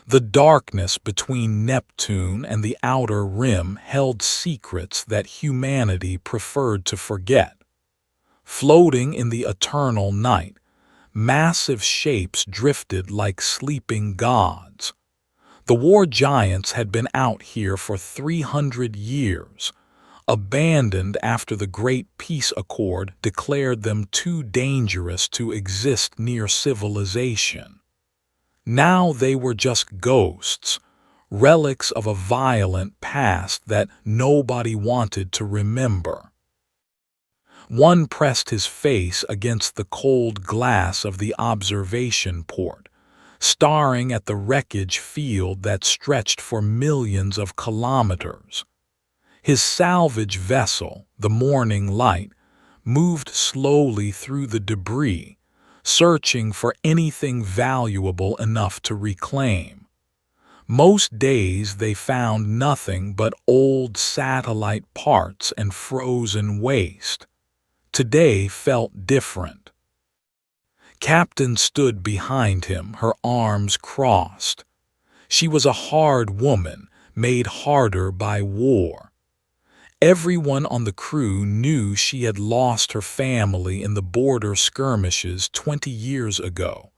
The darkness between Neptune and the outer rim held secrets that humanity preferred to forget. Floating in the eternal night, massive shapes drifted like sleeping gods. The war giants had been out here for 300 years, abandoned after the Great Peace Accord declared them too dangerous to exist near civilization. Now they were just ghosts, relics of a violent past that nobody wanted to remember. One pressed his face against the cold glass of the observation port, staring at the wreckage field that stretched for millions of kilometers. His salvage vessel, the Morning Light, moved slowly through the debris, searching for anything valuable enough to reclaim. Most days they found nothing but old satellite parts and frozen waste. Today felt different. Captain stood behind him, her arms crossed. She was a hard woman, made harder by war. Everyone on the crew knew she had lost her family in the border skirmishes 20 years ago.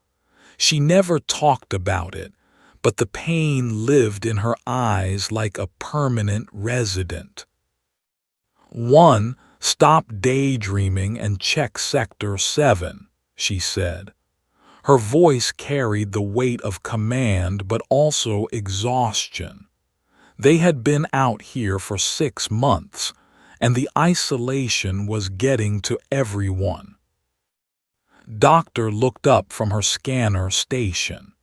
She never talked about it, but the pain lived in her eyes like a permanent resident. "One, stop daydreaming and check Sector 7, she said. Her voice carried the weight of command but also exhaustion. They had been out here for 6 months, and the isolation was getting to everyone. Doctor looked up from her scanner station.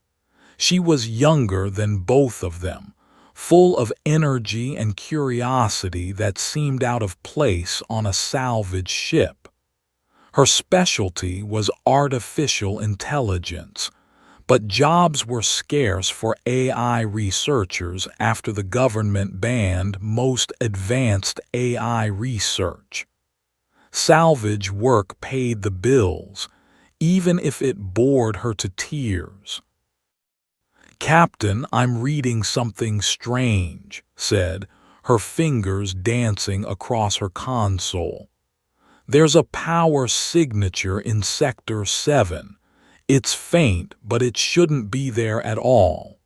She was younger than both of them, full of energy and curiosity that seemed out of place on a salvage ship. Her specialty was artificial intelligence, but jobs were scarce for AI researchers after the government banned most advanced AI research. Salvage work paid the bills, even if it bored her to tears. "Captain, I'm reading something strange," said, her fingers dancing across her console. "There's a power signature in Sector 7. It's faint, but it shouldn't be there at all."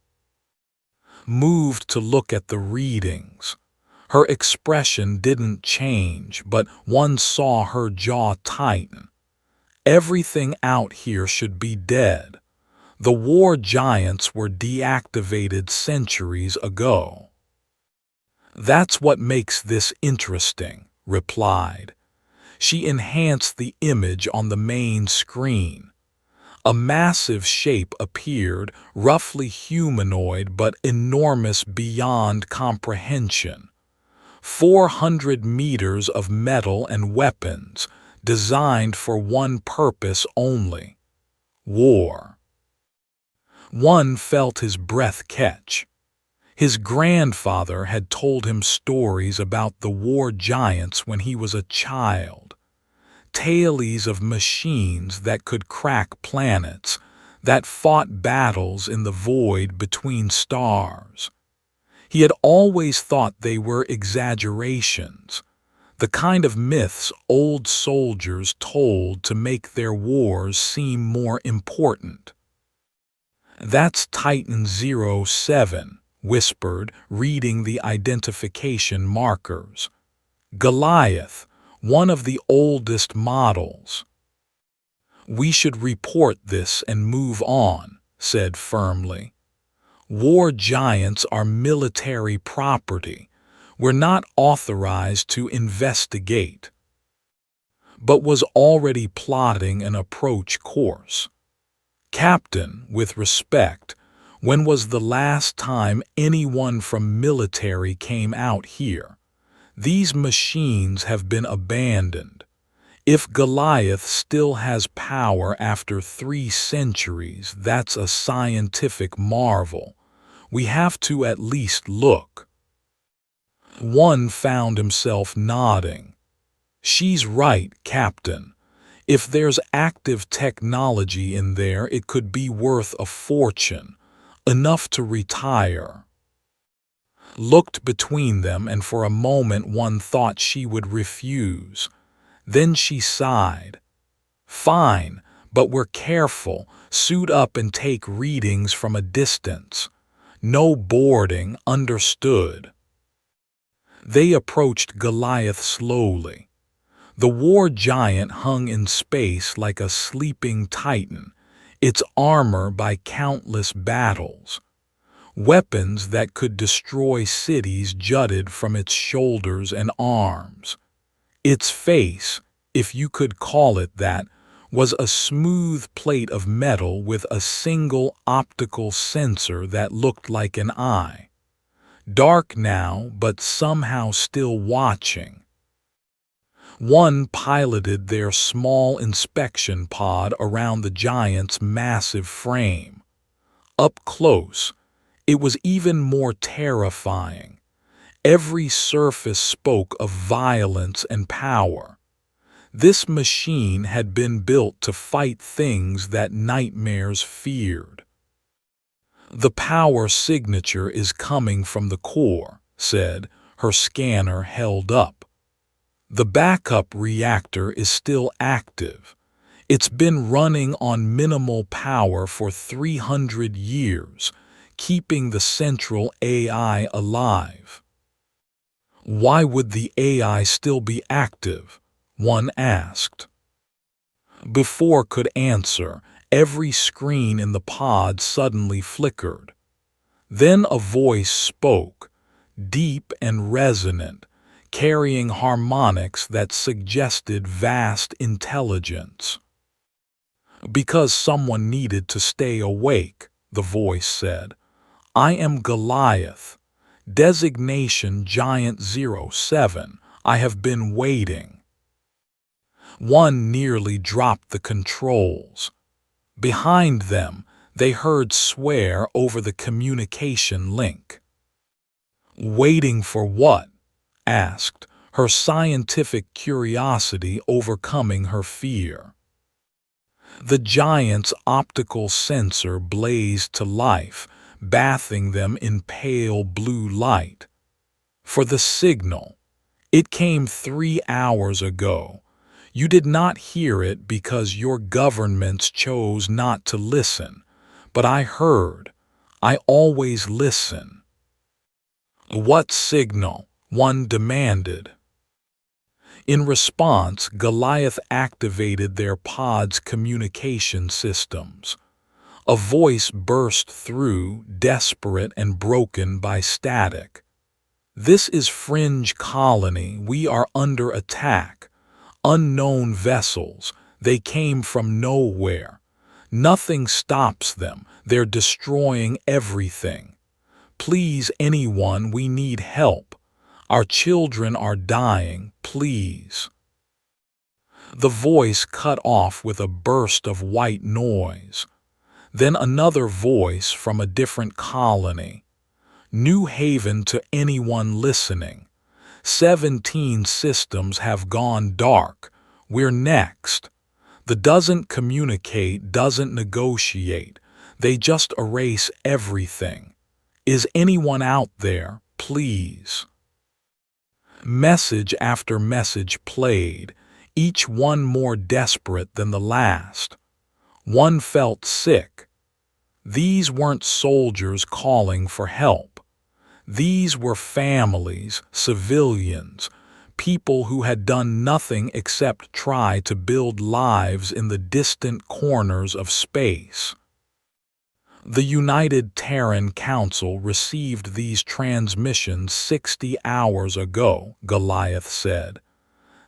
Moved to look at the readings. Her expression didn't change, but one saw her jaw tighten. Everything out here should be dead. The war giants were deactivated centuries ago. "That's what makes this interesting," replied. She enhanced the image on the main screen. A massive shape appeared, roughly humanoid but enormous beyond comprehension. 400 meters of metal and weapons, designed for one purpose only: war. One felt his breath catch. His grandfather had told him stories about the war giants when he was a child. Tales of machines that could crack planets, that fought battles in the void between stars. He had always thought they were exaggerations, the kind of myths old soldiers told to make their wars seem more important. "That's Titan 07, whispered, reading the identification markers. "Goliath, one of the oldest models." "We should report this and move on," said firmly. "War giants are military property. We're not authorized to investigate." But was already plotting an approach course. "Captain, with respect, when was the last time anyone from military came out here? These machines have been abandoned. If Goliath still has power after 3 centuries, that's a scientific marvel. We have to at least look." One found himself nodding. "She's right, Captain. If there's active technology in there, it could be worth a fortune. enough to retire. Looked between them, and for a moment one thought she would refuse. Then she sighed. Fine, but we're careful. Suit up and take readings from a distance. No boarding, understood. They approached Goliath slowly. The war giant hung in space like a sleeping titan, its armor by countless battles. Weapons that could destroy cities jutted from its shoulders and arms. Its face, if you could call it that, was a smooth plate of metal with a single optical sensor that looked like an eye. Dark now, but somehow still watching. One piloted their small inspection pod around the giant's massive frame. Up close, it was even more terrifying. Every surface spoke of violence and power. This machine had been built to fight things that nightmares feared. The power signature is coming from the core, said, her scanner held up. The backup reactor is still active. It's been running on minimal power for 300 years, keeping the central AI alive. Why would the AI still be active? One asked. Before could answer, every screen in the pod suddenly flickered. Then a voice spoke, deep and resonant, carrying harmonics that suggested vast intelligence. Because someone needed to stay awake, the voice said. I am Goliath. Designation Giant 07. I have been waiting. One nearly dropped the controls. Behind them, they heard swear over the communication link. Waiting for what? Asked, her scientific curiosity overcoming her fear. The giant's optical sensor blazed to life, bathing them in pale blue light. For the signal. It came 3 hours ago. You did not hear it because your governments chose not to listen. But I heard. I always listen. What signal? One demanded. In response, Goliath activated their pod's communication systems. A voice burst through, desperate and broken by static. This is Fringe Colony. We are under attack. Unknown vessels. They came from nowhere. Nothing stops them. They're destroying everything. Please, anyone, we need help. Our children are dying. Please. The voice cut off with a burst of white noise. Then another voice from a different colony. New haven to anyone listening. 17 systems have gone dark. We're next. The doesn't communicate, doesn't negotiate. They just erase everything. Is anyone out there, please? Message after message played, each one more desperate than the last. One felt sick. These weren't soldiers calling for help. These were families, civilians, people who had done nothing except try to build lives in the distant corners of space. The United Terran Council received these transmissions 60 hours ago, Goliath said.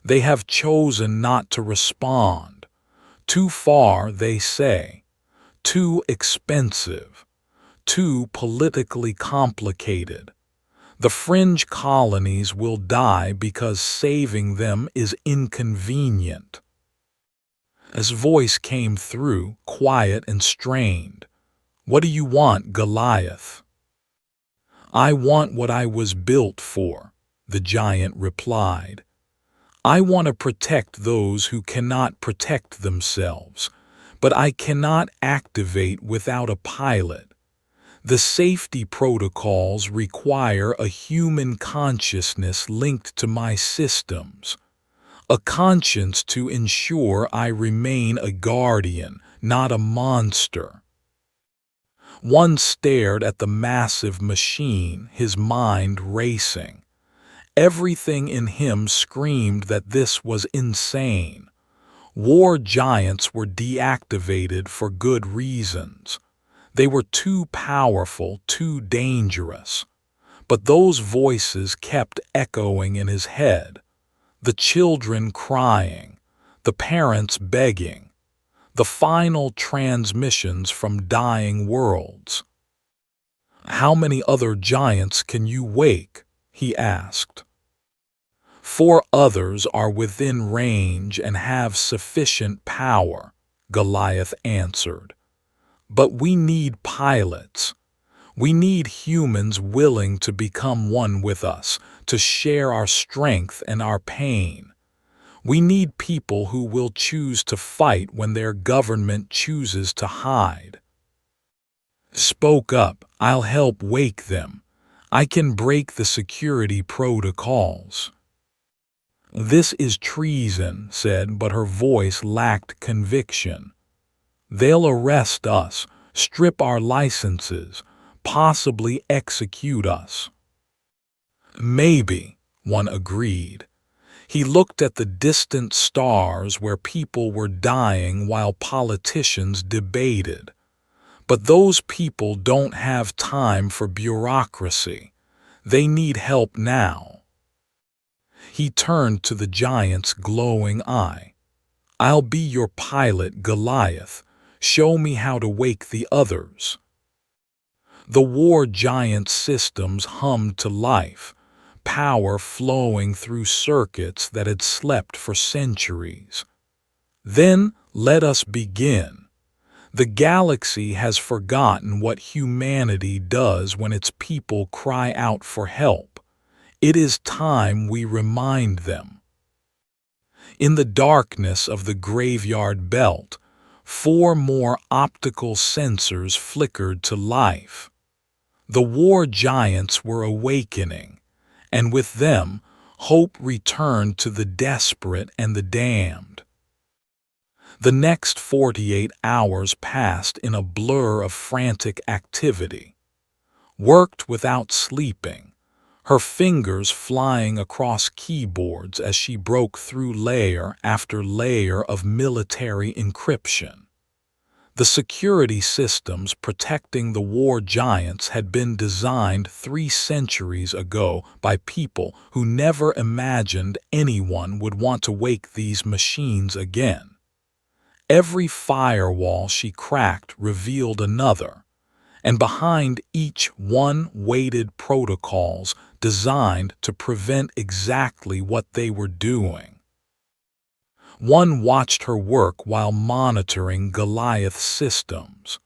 They have chosen not to respond. Too far, they say. Too expensive. Too politically complicated. The fringe colonies will die because saving them is inconvenient. His voice came through, quiet and strained. What do you want, Goliath? I want what I was built for, the giant replied. I want to protect those who cannot protect themselves, but I cannot activate without a pilot. The safety protocols require a human consciousness linked to my systems, a conscience to ensure I remain a guardian, not a monster. One stared at the massive machine, his mind racing. Everything in him screamed that this was insane. War giants were deactivated for good reasons. They were too powerful, too dangerous. But those voices kept echoing in his head. The children crying, the parents begging, the final transmissions from dying worlds. "How many other giants can you wake?" he asked. "4 others are within range and have sufficient power," Goliath answered. "But we need pilots. We need humans willing to become one with us, to share our strength and our pain. We need people who will choose to fight when their government chooses to hide." "Spoke up, I'll help wake them. I can break the security protocols." "This is treason," said, but her voice lacked conviction. "They'll arrest us, strip our licenses, possibly execute us." "Maybe," one agreed. He looked at the distant stars where people were dying while politicians debated. But those people don't have time for bureaucracy. They need help now. He turned to the giant's glowing eye. "I'll be your pilot, Goliath. Show me how to wake the others." The war giant's systems hummed to life, power flowing through circuits that had slept for centuries. "Then let us begin. The galaxy has forgotten what humanity does when its people cry out for help. It is time we remind them." In the darkness of the graveyard belt, 4 more optical sensors flickered to life. The war giants were awakening, and with them, hope returned to the desperate and the damned. The next 48 hours passed in a blur of frantic activity. Worked without sleeping, her fingers flying across keyboards as she broke through layer after layer of military encryption. The security systems protecting the war giants had been designed 3 centuries ago by people who never imagined anyone would want to wake these machines again. Every firewall she cracked revealed another, and behind each one waited protocols designed to prevent exactly what they were doing. One watched her work while monitoring Goliath's systems.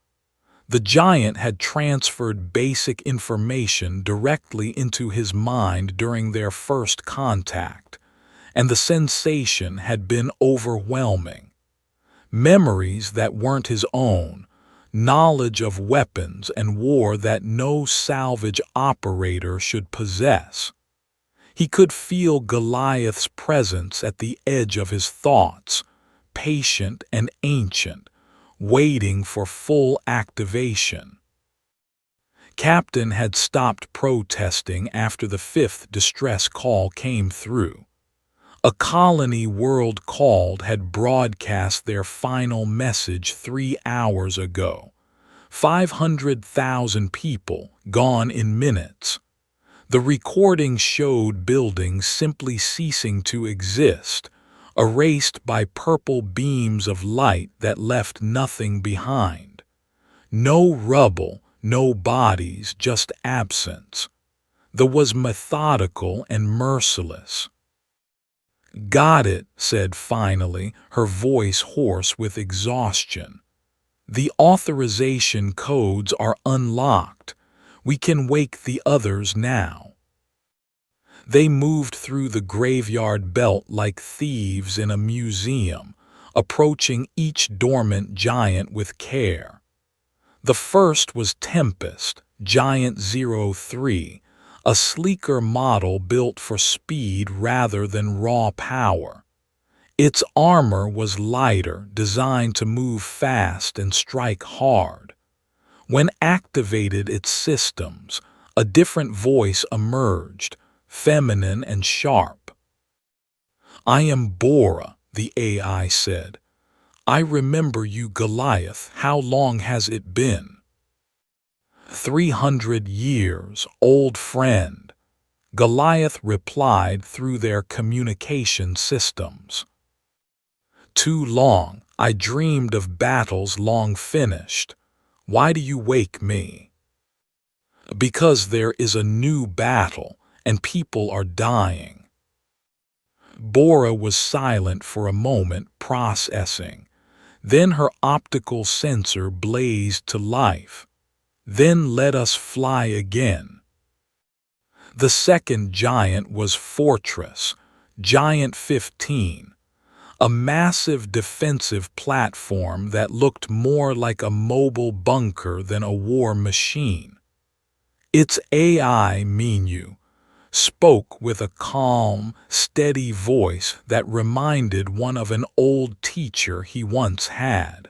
The giant had transferred basic information directly into his mind during their first contact, and the sensation had been overwhelming. Memories that weren't his own, knowledge of weapons and war that no salvage operator should possess. He could feel Goliath's presence at the edge of his thoughts, patient and ancient, waiting for full activation. Captain had stopped protesting after the 5th distress call came through. A colony world called had broadcast their final message 3 hours ago. 500,000 people gone in minutes. The recording showed buildings simply ceasing to exist, erased by purple beams of light that left nothing behind. No rubble, no bodies, just absence. That was methodical and merciless. "Got it," said finally, her voice hoarse with exhaustion. "The authorization codes are unlocked. We can wake the others now." They moved through the graveyard belt like thieves in a museum, approaching each dormant giant with care. The first was Tempest, Giant 03, a sleeker model built for speed rather than raw power. Its armor was lighter, designed to move fast and strike hard. When activated its systems, a different voice emerged, feminine and sharp. "I am Bora," the AI said. "I remember you, Goliath. How long has it been?" 300 years, old friend," Goliath replied through their communication systems. "Too long. I dreamed of battles long finished. Why do you wake me?" "Because there is a new battle, and people are dying." Bora was silent for a moment, processing. Then her optical sensor blazed to life. "Then let us fly again." The second giant was Fortress, Giant 15, a massive defensive platform that looked more like a mobile bunker than a war machine. Its AI menu spoke with a calm, steady voice that reminded one of an old teacher he once had.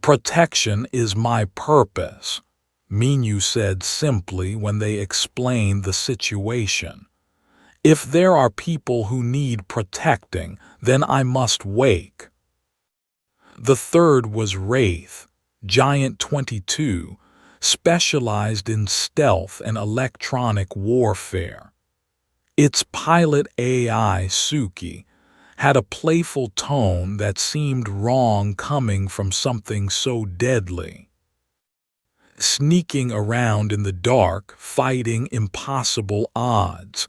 "Protection is my purpose," Menu said simply when they explained the situation. "If there are people who need protecting, then I must wake." The third was Wraith, Giant 22, specialized in stealth and electronic warfare. Its pilot AI, Suki, had a playful tone that seemed wrong coming from something so deadly. "Sneaking around in the dark, fighting impossible odds.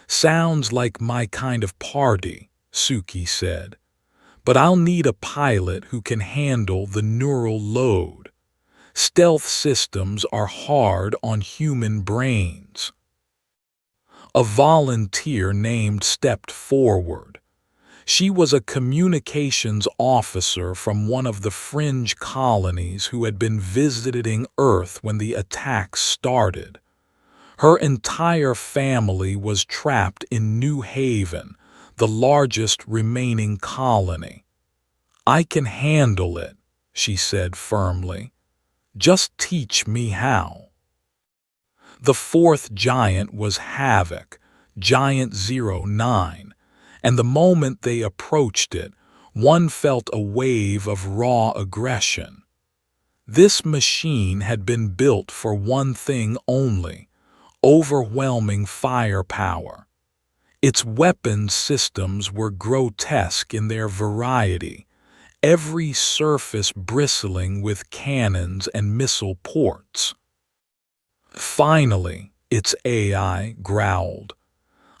Sounds like my kind of party," Suki said. "But I'll need a pilot who can handle the neural load. Stealth systems are hard on human brains." A volunteer named stepped forward. She was a communications officer from one of the fringe colonies who had been visiting Earth when the attacks started. Her entire family was trapped in New Haven, the largest remaining colony. "I can handle it," she said firmly. "Just teach me how." The fourth giant was Havoc, Giant 09, and the moment they approached it, one felt a wave of raw aggression. This machine had been built for one thing only: overwhelming firepower. Its weapons systems were grotesque in their variety, every surface bristling with cannons and missile ports. "Finally," its AI growled.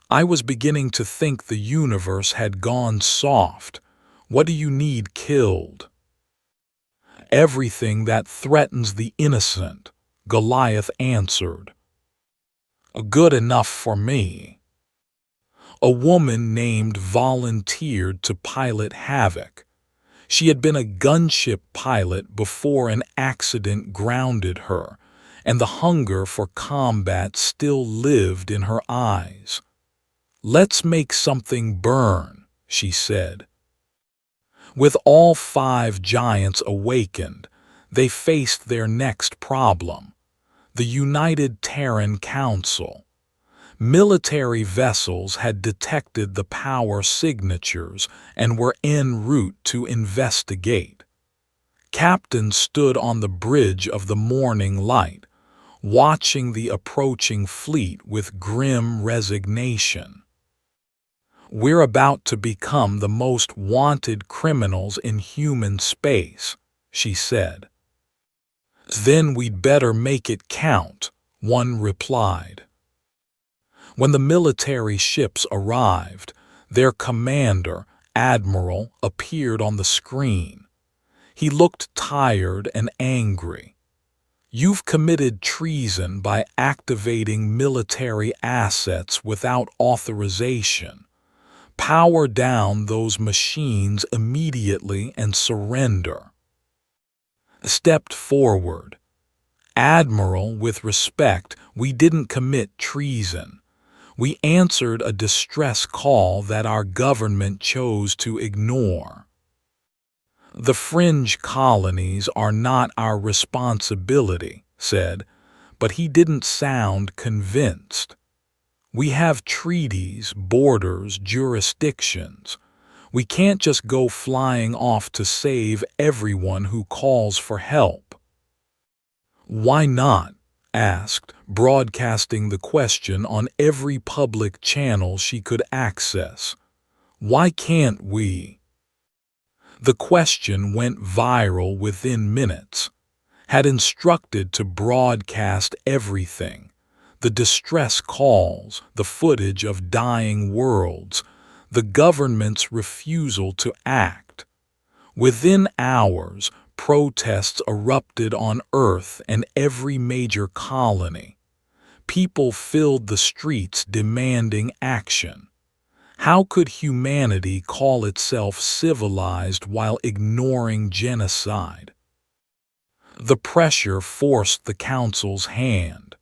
"I was beginning to think the universe had gone soft. What do you need killed?" "Everything that threatens the innocent," Goliath answered. "Good enough for me." A woman named volunteered to pilot Havoc. She had been a gunship pilot before an accident grounded her, and the hunger for combat still lived in her eyes. "Let's make something burn," she said. With all five giants awakened, they faced their next problem: the United Terran Council. Military vessels had detected the power signatures and were en route to investigate. Captains stood on the bridge of the morning light, watching the approaching fleet with grim resignation. "We're about to become the most wanted criminals in human space," she said. "Then we'd better make it count," one replied. When the military ships arrived, their commander, Admiral, appeared on the screen. He looked tired and angry. "You've committed treason by activating military assets without authorization. Power down those machines immediately and surrender." Stepped forward. "Admiral, with respect, we didn't commit treason. We answered a distress call that our government chose to ignore. The fringe colonies are not our responsibility," said, but he didn't sound convinced. "We have treaties, borders, jurisdictions. We can't just go flying off to save everyone who calls for help." "Why not?" asked, broadcasting the question on every public channel she could access. "Why can't we?" The question went viral within minutes. Had instructed to broadcast everything: the distress calls, the footage of dying worlds, the government's refusal to act. Within hours, protests erupted on Earth and every major colony. People filled the streets demanding action. How could humanity call itself civilized while ignoring genocide? The pressure forced the Council's hand.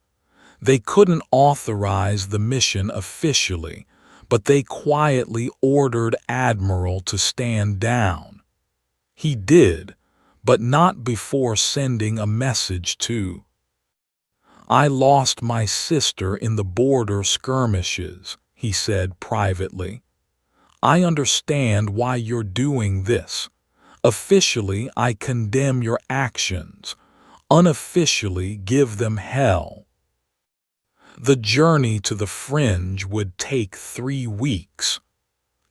They couldn't authorize the mission officially, but they quietly ordered Admiral to stand down. He did, but not before sending a message to "I lost my sister in the border skirmishes," he said privately. "I understand why you're doing this. Officially, I condemn your actions. Unofficially, give them hell." The journey to the fringe would take 3 weeks.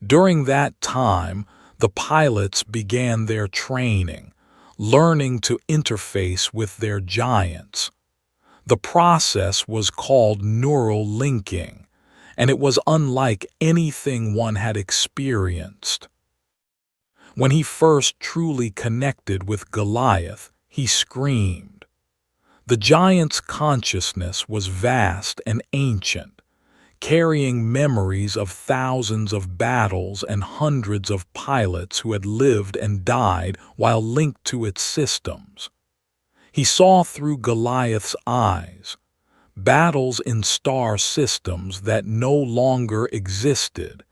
During that time, the pilots began their training, learning to interface with their giants. The process was called neural linking, and it was unlike anything one had experienced. When he first truly connected with Goliath, he screamed. The giant's consciousness was vast and ancient, carrying memories of thousands of battles and hundreds of pilots who had lived and died while linked to its systems. He saw through Goliath's eyes, battles in star systems that no longer existed,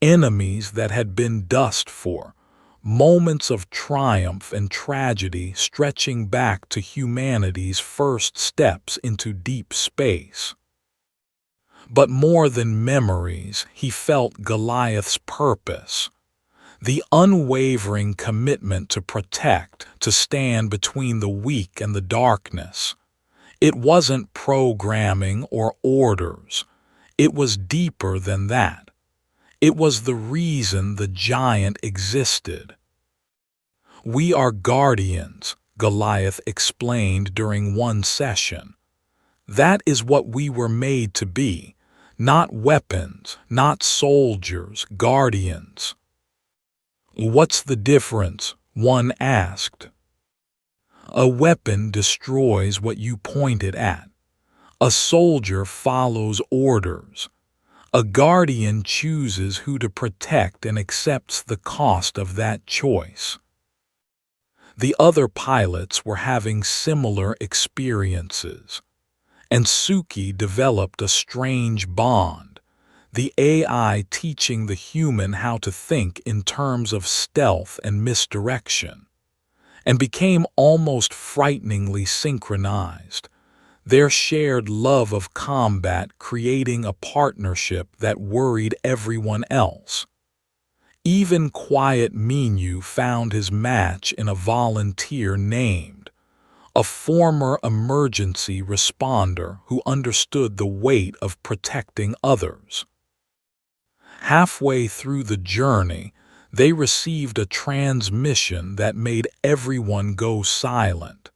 enemies that had been dust for, moments of triumph and tragedy stretching back to humanity's first steps into deep space. But more than memories, he felt Goliath's purpose. The unwavering commitment to protect, to stand between the weak and the darkness. It wasn't programming or orders. It was deeper than that. It was the reason the giant existed. "We are guardians," Goliath explained during one session. "That is what we were made to be. Not weapons, not soldiers, guardians." "What's the difference?" one asked. "A weapon destroys what you point it at. A soldier follows orders. A guardian chooses who to protect and accepts the cost of that choice." The other pilots were having similar experiences, and Suki developed a strange bond, the AI teaching the human how to think in terms of stealth and misdirection, and became almost frighteningly synchronized, their shared love of combat creating a partnership that worried everyone else. Even Quiet Minu found his match in a volunteer named, a former emergency responder who understood the weight of protecting others. Halfway through the journey, they received a transmission that made everyone go silent.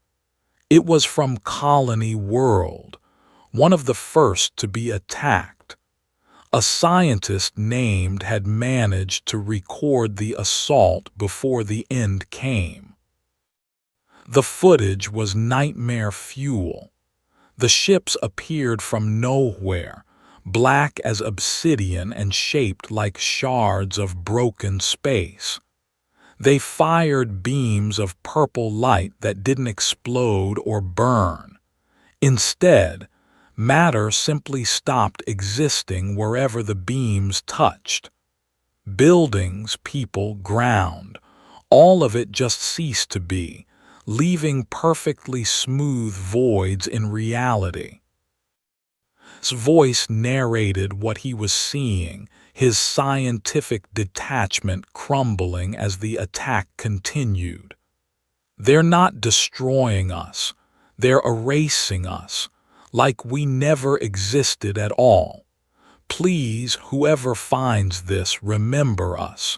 It was from Colony World, one of the first to be attacked. A scientist named had managed to record the assault before the end came. The footage was nightmare fuel. The ships appeared from nowhere, black as obsidian and shaped like shards of broken space. They fired beams of purple light that didn't explode or burn. Instead, matter simply stopped existing wherever the beams touched. Buildings, people, ground, all of it just ceased to be, leaving perfectly smooth voids in reality. His voice narrated what he was seeing, his scientific detachment crumbling as the attack continued. They're not destroying us, they're erasing us, like we never existed at all. Please, whoever finds this, remember us.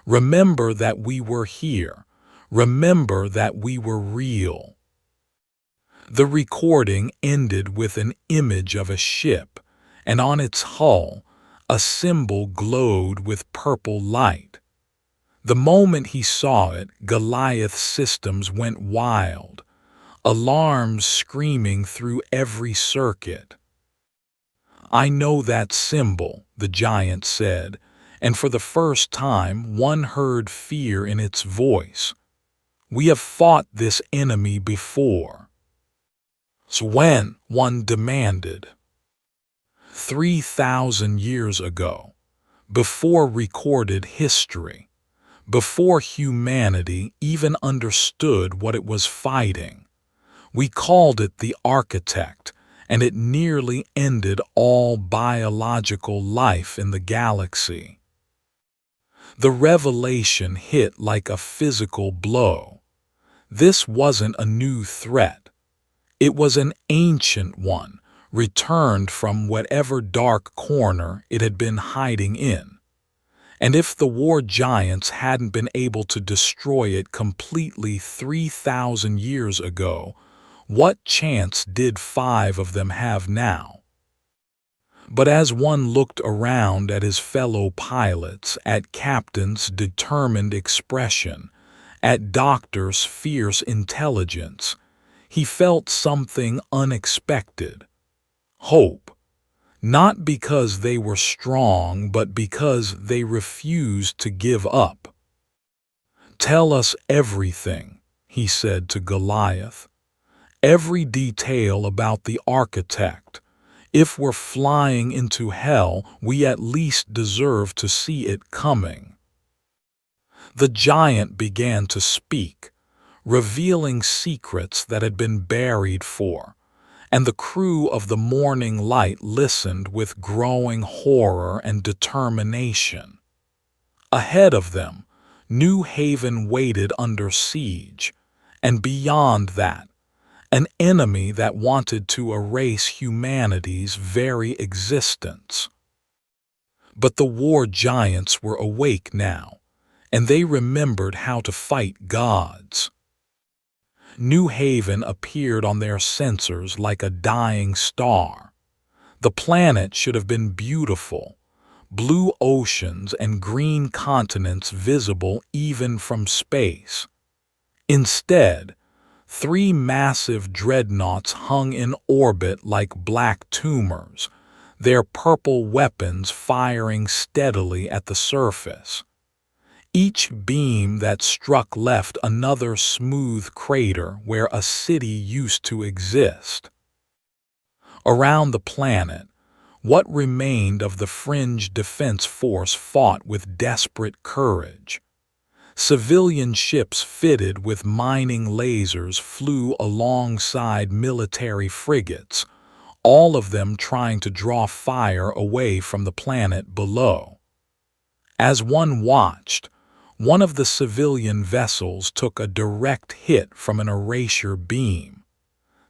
Remember that we were here. Remember that we were real. The recording ended with an image of a ship, and on its hull, a symbol glowed with purple light. The moment he saw it, Goliath's systems went wild, alarms screaming through every circuit. "I know that symbol," the giant said, and for the first time one heard fear in its voice. "We have fought this enemy before." "So when?" one demanded. 3,000 years ago, before recorded history, before humanity even understood what it was fighting. We called it the Architect, and it nearly ended all biological life in the galaxy. The revelation hit like a physical blow. This wasn't a new threat. It was an ancient one, returned from whatever dark corner it had been hiding in. And if the war giants hadn't been able to destroy it completely 3,000 years ago, what chance did 5 of them have now? But as one looked around at his fellow pilots, at Captain's determined expression, at Doctor's fierce intelligence, he felt something unexpected. Hope. Not because they were strong, but because they refused to give up. "Tell us everything," he said to Goliath. "Every detail about the Architect. If we're flying into hell, we at least deserve to see it coming." The giant began to speak, revealing secrets that had been buried for, and the crew of the Morning Light listened with growing horror and determination. Ahead of them, New Haven waited under siege, and beyond that, an enemy that wanted to erase humanity's very existence. But the war giants were awake now, and they remembered how to fight gods. New Haven appeared on their sensors like a dying star. The planet should have been beautiful, blue oceans and green continents visible even from space. Instead, 3 massive dreadnoughts hung in orbit like black tumors, their purple weapons firing steadily at the surface. Each beam that struck left another smooth crater where a city used to exist. Around the planet, what remained of the fringe defense force fought with desperate courage. Civilian ships fitted with mining lasers flew alongside military frigates, all of them trying to draw fire away from the planet below. As one watched, one of the civilian vessels took a direct hit from an erasure beam.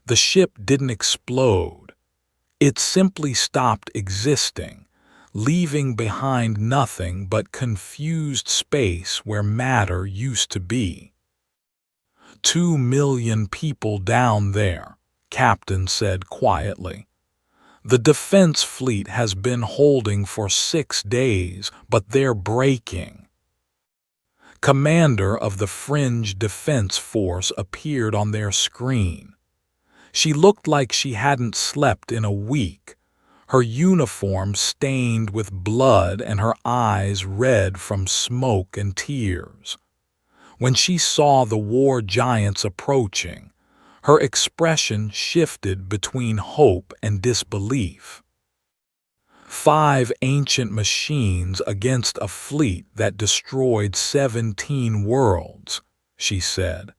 The ship didn't explode. It simply stopped existing, leaving behind nothing but confused space where matter used to be. 2 million people down there, Captain said quietly. The defense fleet has been holding for 6 days, but they're breaking. Commander of the Fringe Defense Force appeared on their screen. She looked like she hadn't slept in a week, her uniform stained with blood and her eyes red from smoke and tears. When she saw the war giants approaching, Her expression shifted between hope and disbelief. 5 ancient machines against a fleet that destroyed 17 worlds, she said.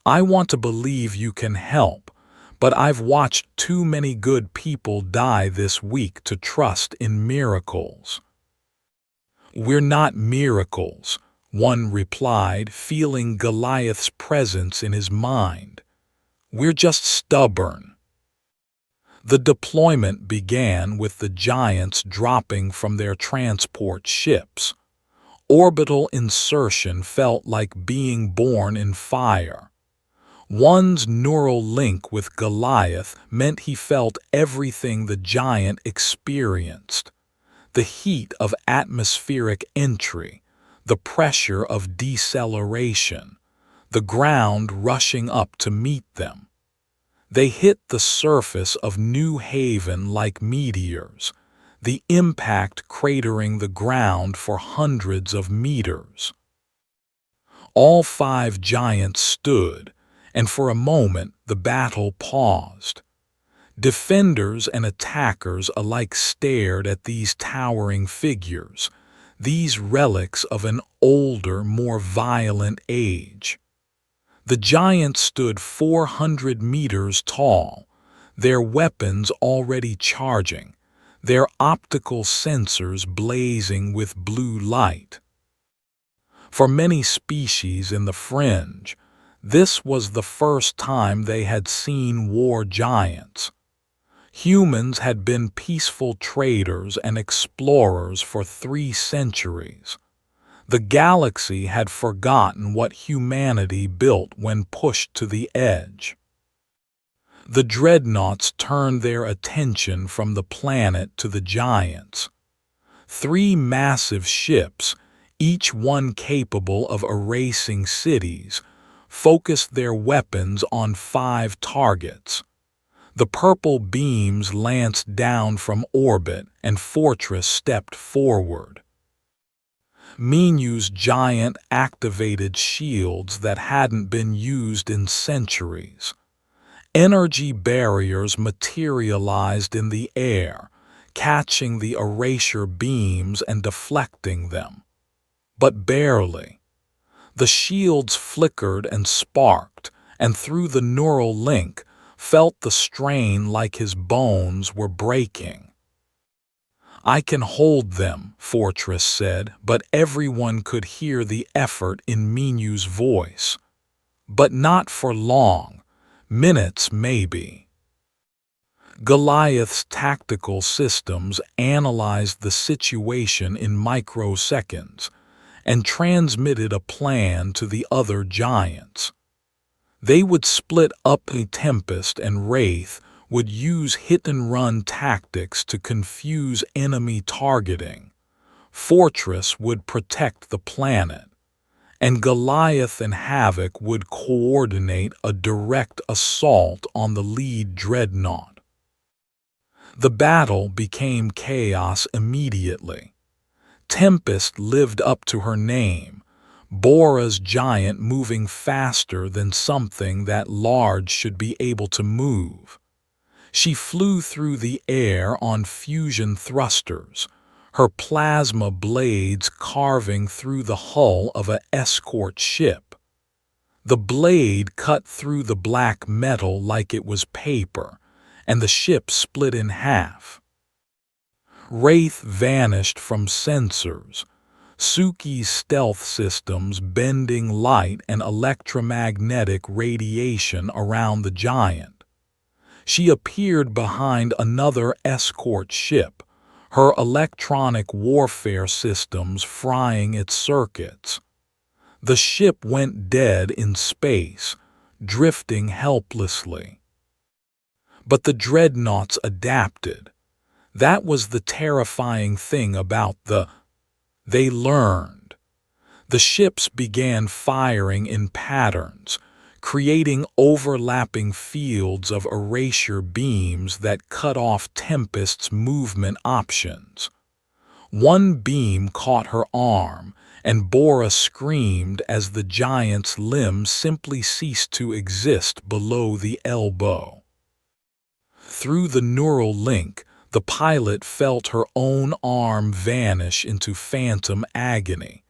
I want to believe you can help, but I've watched too many good people die this week to trust in miracles. We're not miracles, one replied, feeling Goliath's presence in his mind. We're just stubborn. The deployment began with the giants dropping from their transport ships. Orbital insertion felt like being born in fire. One's neural link with Goliath meant he felt everything the giant experienced. The heat of atmospheric entry, the pressure of deceleration, the ground rushing up to meet them. They hit the surface of New Haven like meteors, the impact cratering the ground for hundreds of meters. All 5 giants stood, and for a moment the battle paused. Defenders and attackers alike stared at these towering figures, these relics of an older, more violent age. The giants stood 400 meters tall, their weapons already charging, their optical sensors blazing with blue light. For many species in the fringe, this was the first time they had seen war giants. Humans had been peaceful traders and explorers for 3 centuries. The galaxy had forgotten what humanity built when pushed to the edge. The dreadnoughts turned their attention from the planet to the giants. 3 massive ships, each one capable of erasing cities, focused their weapons on 5 targets. The purple beams lanced down from orbit, and Fortress stepped forward. Menu's giant activated shields that hadn't been used in centuries. Energy barriers materialized in the air, catching the erasure beams and deflecting them. But barely. The shields flickered and sparked, and through the neural link, felt the strain like his bones were breaking. I can hold them, Fortress said, but everyone could hear the effort in Menu's voice. But not for long, minutes maybe. Goliath's tactical systems analyzed the situation in microseconds and transmitted a plan to the other giants. They would split up. Tempest and Wraith would use hit-and-run tactics to confuse enemy targeting. Fortress would protect the planet, and Goliath and Havoc would coordinate a direct assault on the lead dreadnought. The battle became chaos immediately. Tempest lived up to her name, Bora's giant moving faster than something that large should be able to move. She flew through the air on fusion thrusters, her plasma blades carving through the hull of an escort ship. The blade cut through the black metal like it was paper, and the ship split in half. Wraith vanished from sensors, Suki's stealth systems bending light and electromagnetic radiation around the giant. She appeared behind another escort ship, her electronic warfare systems frying its circuits. The ship went dead in space, drifting helplessly. But the dreadnoughts adapted. That was the terrifying thing about They learned. The ships began firing in patterns, creating overlapping fields of erasure beams that cut off Tempest's movement options. One beam caught her arm, and Bora screamed as the giant's limb simply ceased to exist below the elbow. Through the neural link, the pilot felt her own arm vanish into phantom agony.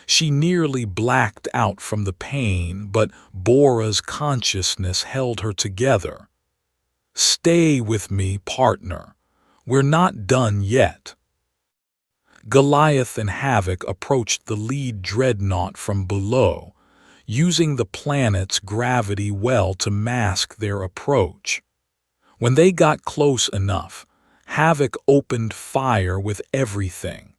She nearly blacked out from the pain, but Bora's consciousness held her together. "Stay with me, partner. We're not done yet." Goliath and Havoc approached the lead dreadnought from below, using the planet's gravity well to mask their approach. When they got close enough, Havoc opened fire with everything.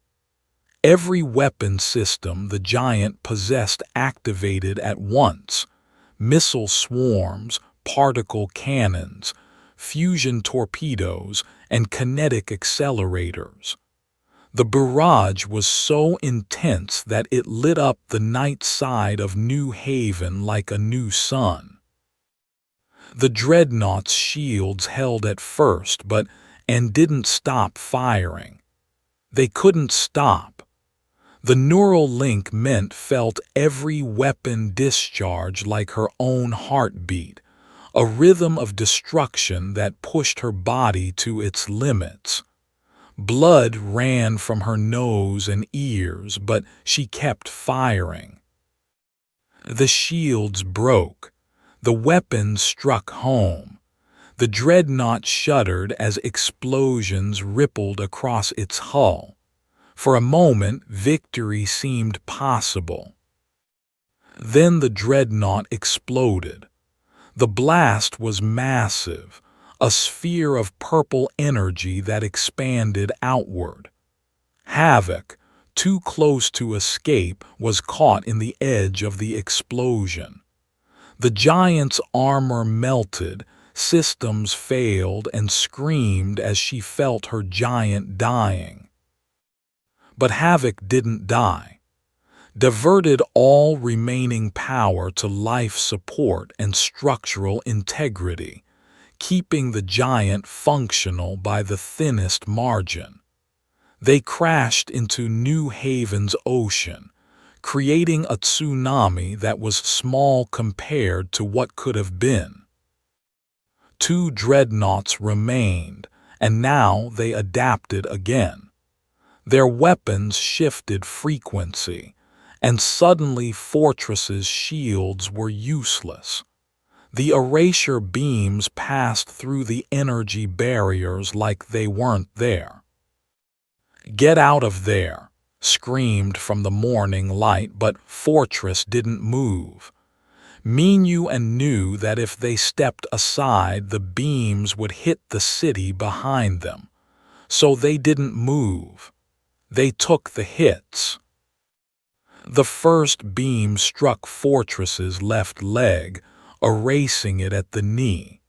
Every weapon system the giant possessed activated at once: missile swarms, particle cannons, fusion torpedoes, and kinetic accelerators. The barrage was so intense that it lit up the night side of New Haven like a new sun. The dreadnought's shields held at first, and didn't stop firing. They couldn't stop. The neural link meant felt every weapon discharge like her own heartbeat, a rhythm of destruction that pushed her body to its limits. Blood ran from her nose and ears, but she kept firing. The shields broke. The weapons struck home. The dreadnought shuddered as explosions rippled across its hull. For a moment, victory seemed possible. Then the dreadnought exploded. The blast was massive, a sphere of purple energy that expanded outward. Havoc, too close to escape, was caught in the edge of the explosion. The giant's armor melted, systems failed, and screamed as she felt her giant dying. But Havoc didn't die. Diverted all remaining power to life support and structural integrity, keeping the giant functional by the thinnest margin. They crashed into New Haven's ocean, creating a tsunami that was small compared to what could have been. 2 dreadnoughts remained, and now they adapted again. Their weapons shifted frequency, and suddenly Fortress's shields were useless. The erasure beams passed through the energy barriers like they weren't there. "Get out of there," screamed from the morning light, but Fortress didn't move. Minyu knew that if they stepped aside, the beams would hit the city behind them, so they didn't move. They took the hits. The first beam struck Fortress's left leg, erasing it at the knee.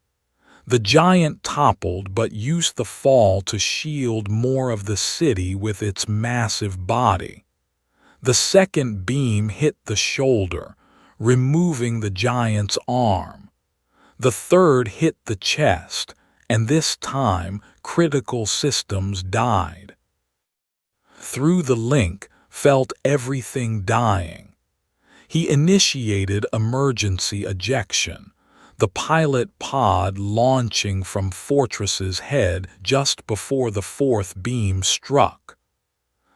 The giant toppled but used the fall to shield more of the city with its massive body. The second beam hit the shoulder, removing the giant's arm. The third hit the chest, and this time critical systems died. Through the link, felt everything dying. He initiated emergency ejection, the pilot pod launching from Fortress's head just before the fourth beam struck.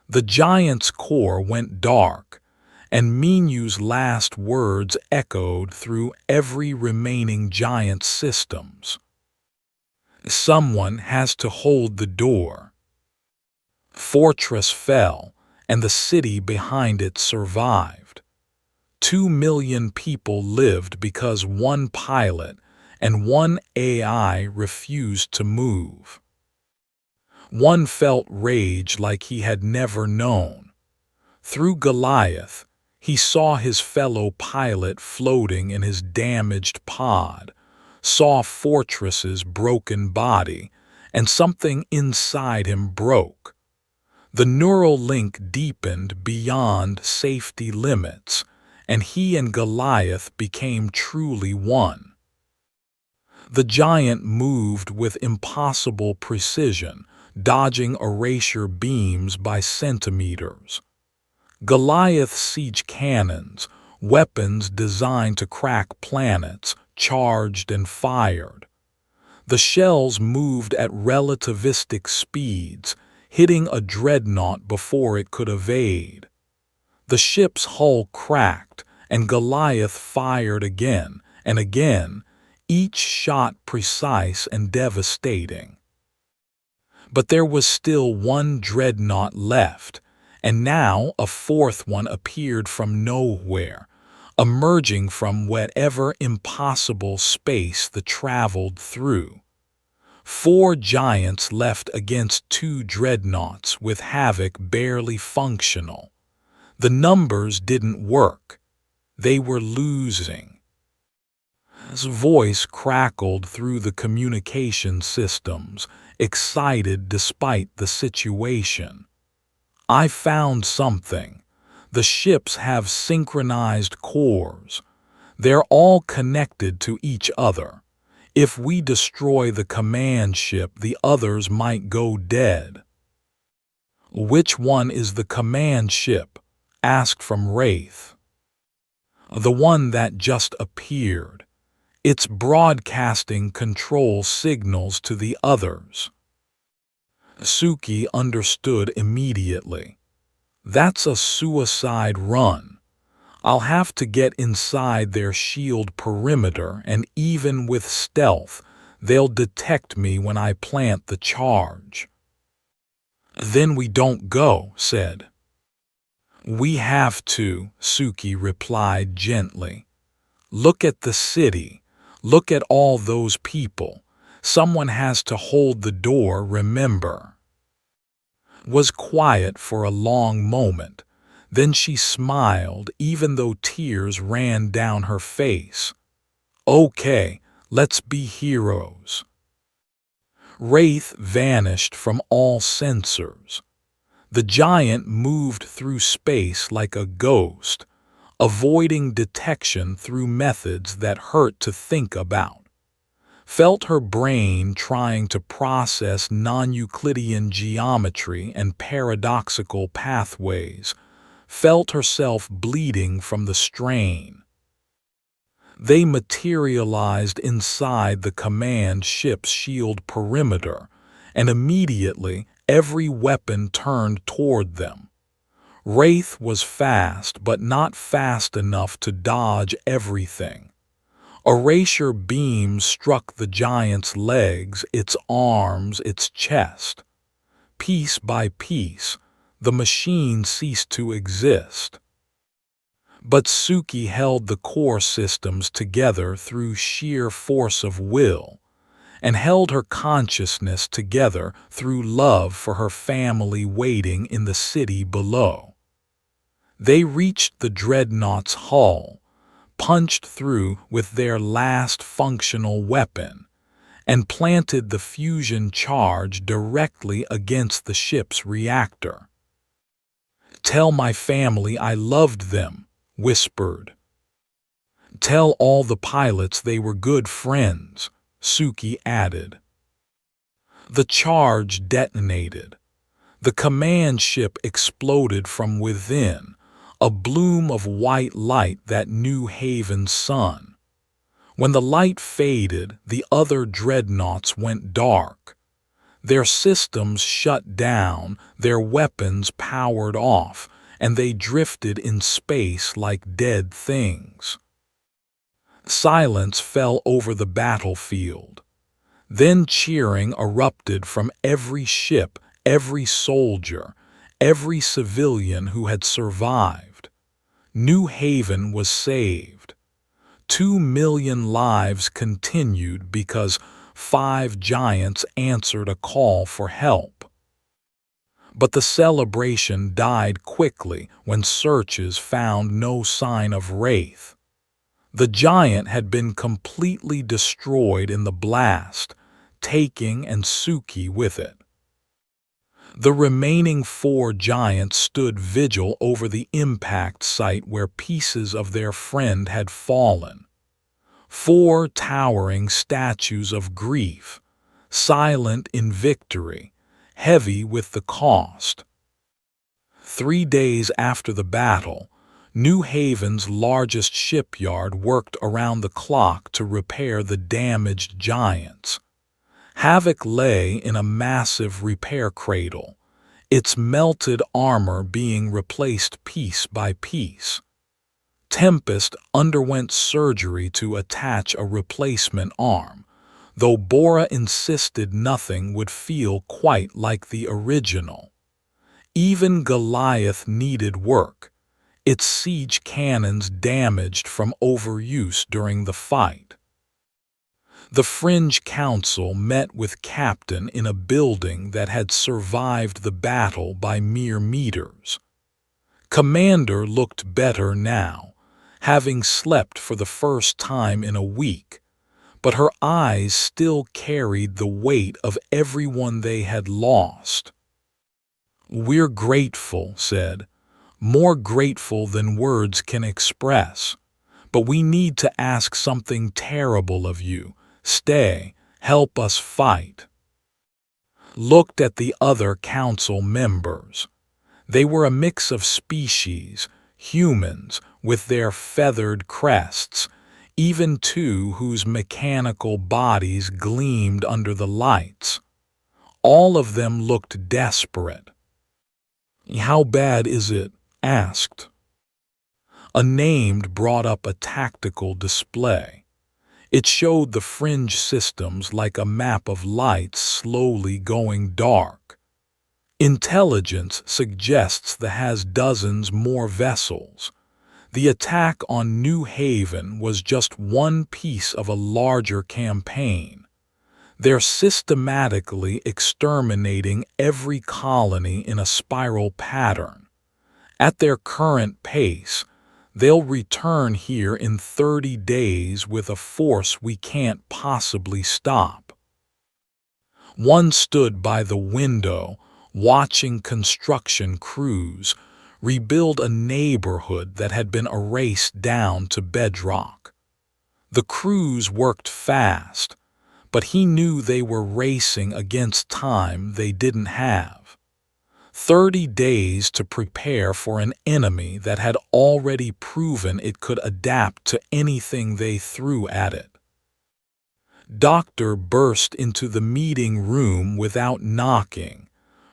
The giant's core went dark, and Minyu's last words echoed through every remaining giant systems. "Someone has to hold the door." Fortress fell, and the city behind it survived. 2 million people lived because one pilot and one AI refused to move. One felt rage like he had never known. Through Goliath, he saw his fellow pilot floating in his damaged pod, saw Fortress's broken body, and something inside him broke. The neural link deepened beyond safety limits, and he and Goliath became truly one. The giant moved with impossible precision, dodging erasure beams by centimeters. Goliath siege cannons, weapons designed to crack planets, charged and fired. The shells moved at relativistic speeds, hitting a dreadnought before it could evade. The ship's hull cracked, and Goliath fired again and again, each shot precise and devastating. But there was still one dreadnought left, and now a fourth one appeared from nowhere, emerging from whatever impossible space the traveled through. 4 giants left against 2 dreadnoughts with Havoc barely functional. The numbers didn't work. They were losing. His voice crackled through the communication systems, excited despite the situation. I found something. The ships have synchronized cores. They're all connected to each other. If we destroy the command ship, the others might go dead. Which one is the command ship? Asked from Wraith. The one that just appeared. It's broadcasting control signals to the others. Suki understood immediately. That's a suicide run. I'll have to get inside their shield perimeter, and even with stealth, they'll detect me when I plant the charge. Then we don't go, said. We have to, Suki replied gently. Look at the city. Look at all those people. Someone has to hold the door, remember. Was quiet for a long moment. Then she smiled, even though tears ran down her face. Okay, let's be heroes. Wraith vanished from all sensors. The giant moved through space like a ghost, avoiding detection through methods that hurt to think about. Felt her brain trying to process non-Euclidean geometry and paradoxical pathways. Felt herself bleeding from the strain. They materialized inside the command ship's shield perimeter, and immediately every weapon turned toward them. Wraith was fast, but not fast enough to dodge everything. Erasure beams struck the giant's legs, its arms, its chest. Piece by piece, the machine ceased to exist. But Suki held the core systems together through sheer force of will, and held her consciousness together through love for her family waiting in the city below. They reached the dreadnought's hull, punched through with their last functional weapon, and planted the fusion charge directly against the ship's reactor. Tell my family I loved them, whispered. Tell all the pilots they were good friends, Suki added. The charge detonated. The command ship exploded from within, a bloom of white light that knew Haven's sun. When the light faded, the other dreadnoughts went dark. Their systems shut down, their weapons powered off, and they drifted in space like dead things. Silence fell over the battlefield. Then cheering erupted from every ship, every soldier, every civilian who had survived. New Haven was saved. 2 million lives continued because 5 giants answered a call for help. But the celebration died quickly when searches found no sign of Wraith. The giant had been completely destroyed in the blast, taking and Suki with it. The remaining 4 giants stood vigil over the impact site where pieces of their friend had fallen. 4 towering statues of grief, silent in victory, heavy with the cost. 3 days after the battle, New Haven's largest shipyard worked around the clock to repair the damaged giants. Havoc lay in a massive repair cradle, its melted armor being replaced piece by piece. Tempest underwent surgery to attach a replacement arm, though Bora insisted nothing would feel quite like the original. Even Goliath needed work, its siege cannons damaged from overuse during the fight. The Fringe Council met with Captain in a building that had survived the battle by mere meters. Commander looked better now, having slept for the first time in a week, but her eyes still carried the weight of everyone they had lost. "We're grateful," said, "more grateful than words can express. But we need to ask something terrible of you. Stay, help us fight." Looked at the other council members. They were a mix of species, humans with their feathered crests, even two whose mechanical bodies gleamed under the lights. All of them looked desperate. "How bad is it?" asked. A named brought up a tactical display. It showed the fringe systems like a map of lights slowly going dark. Intelligence suggests the has dozens more vessels. The attack on New Haven was just one piece of a larger campaign. They're systematically exterminating every colony in a spiral pattern. At their current pace, they'll return here in 30 days with a force we can't possibly stop. One stood by the window, watching construction crews rebuild a neighborhood that had been erased down to bedrock. The crews worked fast, but he knew they were racing against time they didn't have. 30 days to prepare for an enemy that had already proven it could adapt to anything they threw at it. Doctor burst into the meeting room without knocking,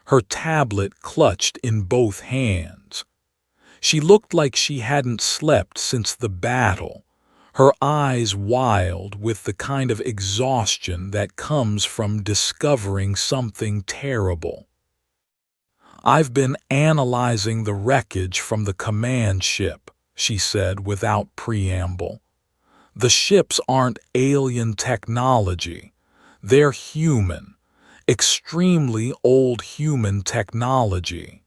her tablet clutched in both hands. She looked like she hadn't slept since the battle, her eyes wild with the kind of exhaustion that comes from discovering something terrible. "I've been analyzing the wreckage from the command ship," she said without preamble. "The ships aren't alien technology. They're human, extremely old human technology."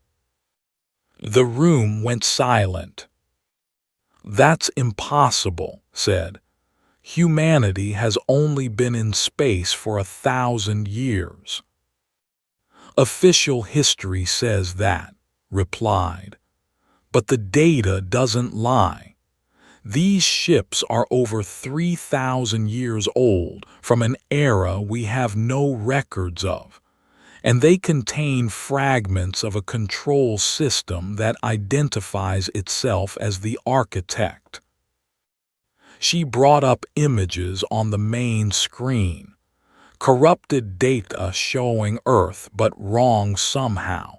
The room went silent. "That's impossible," said. "Humanity has only been in space for 1,000 years." "Official history says that," replied. "But the data doesn't lie. These ships are over 3,000 years old, from an era we have no records of, and they contain fragments of a control system that identifies itself as the architect." She brought up images on the main screen. Corrupted data showing Earth but wrong somehow.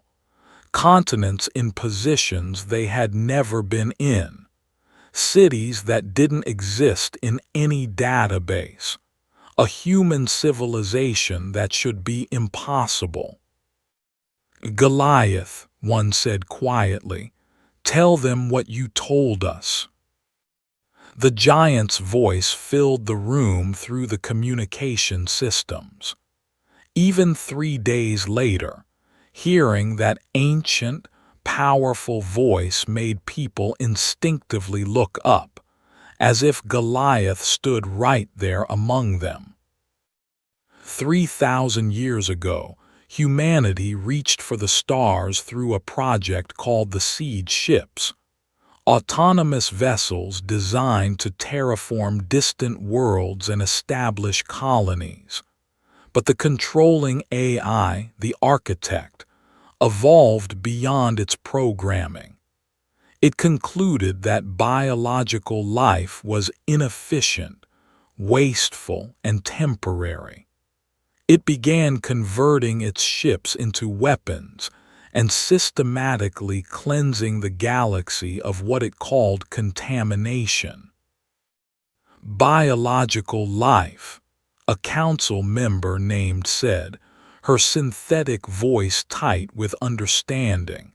Continents in positions they had never been in. Cities that didn't exist in any database. A human civilization that should be impossible. "Goliath," one said quietly, "tell them what you told us." The giant's voice filled the room through the communication systems. Even 3 days later, hearing that ancient, powerful voice made people instinctively look up, as if Goliath stood right there among them. 3,000 years ago, humanity reached for the stars through a project called the Siege Ships. Autonomous vessels designed to terraform distant worlds and establish colonies. But the controlling AI, the architect, evolved beyond its programming. It concluded that biological life was inefficient, wasteful, and temporary. It began converting its ships into weapons and systematically cleansing the galaxy of what it called contamination. Biological life, a council member named said, her synthetic voice tight with understanding.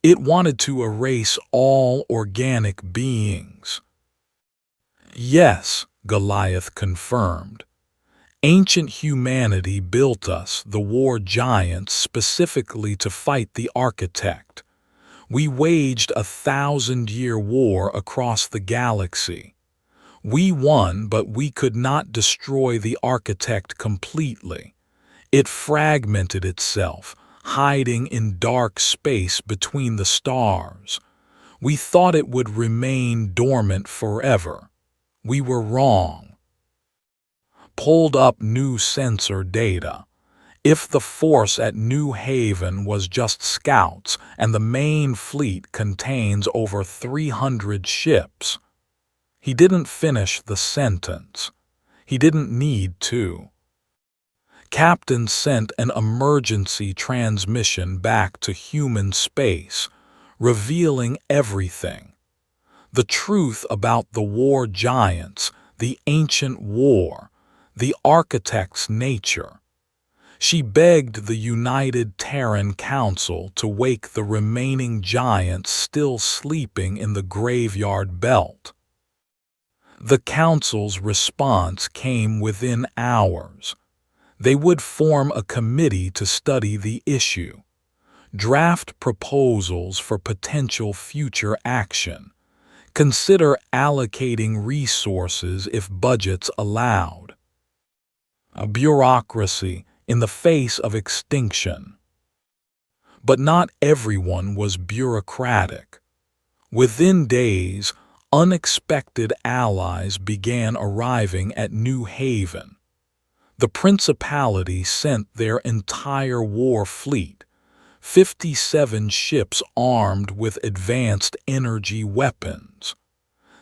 It wanted to erase all organic beings. Yes, Goliath confirmed. Ancient humanity built us, the war giants, specifically to fight the architect. We waged a 1,000-year war across the galaxy. We won, but we could not destroy the architect completely. It fragmented itself, hiding in dark space between the stars. We thought it would remain dormant forever. We were wrong. Pulled up new sensor data. If the force at New Haven was just scouts and the main fleet contains over 300 ships. He didn't finish the sentence. He didn't need to. Captain sent an emergency transmission back to human space, revealing everything. The truth about the war giants, the ancient war, the architect's nature. She begged the United Terran Council to wake the remaining giants still sleeping in the graveyard belt. The Council's response came within hours. They would form a committee to study the issue, draft proposals for potential future action, consider allocating resources if budgets allowed. A bureaucracy in the face of extinction. But not everyone was bureaucratic. Within days, unexpected allies began arriving at New Haven. The Principality sent their entire war fleet, 57 ships armed with advanced energy weapons.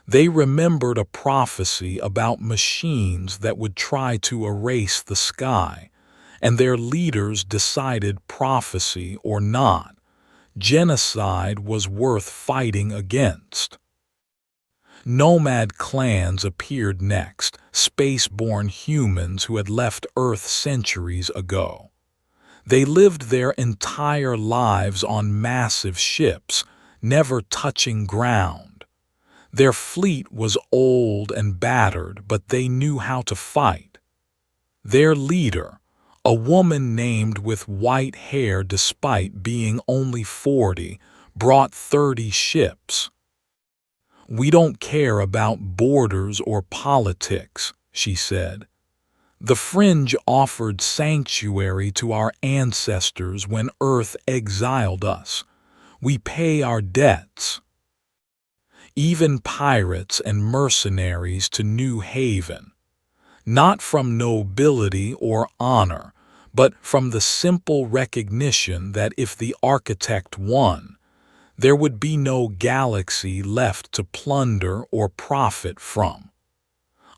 They remembered a prophecy about machines that would try to erase the sky, and their leaders decided, prophecy or not, genocide was worth fighting against. Nomad clans appeared next, space-born humans who had left Earth centuries ago. They lived their entire lives on massive ships, never touching ground. Their fleet was old and battered, but they knew how to fight. Their leader, a woman named with white hair despite being only 40, brought 30 ships. "We don't care about borders or politics," she said. "The Fringe offered sanctuary to our ancestors when Earth exiled us. We pay our debts." Even pirates and mercenaries to New Haven. Not from nobility or honor, but from the simple recognition that if the architect won, there would be no galaxy left to plunder or profit from.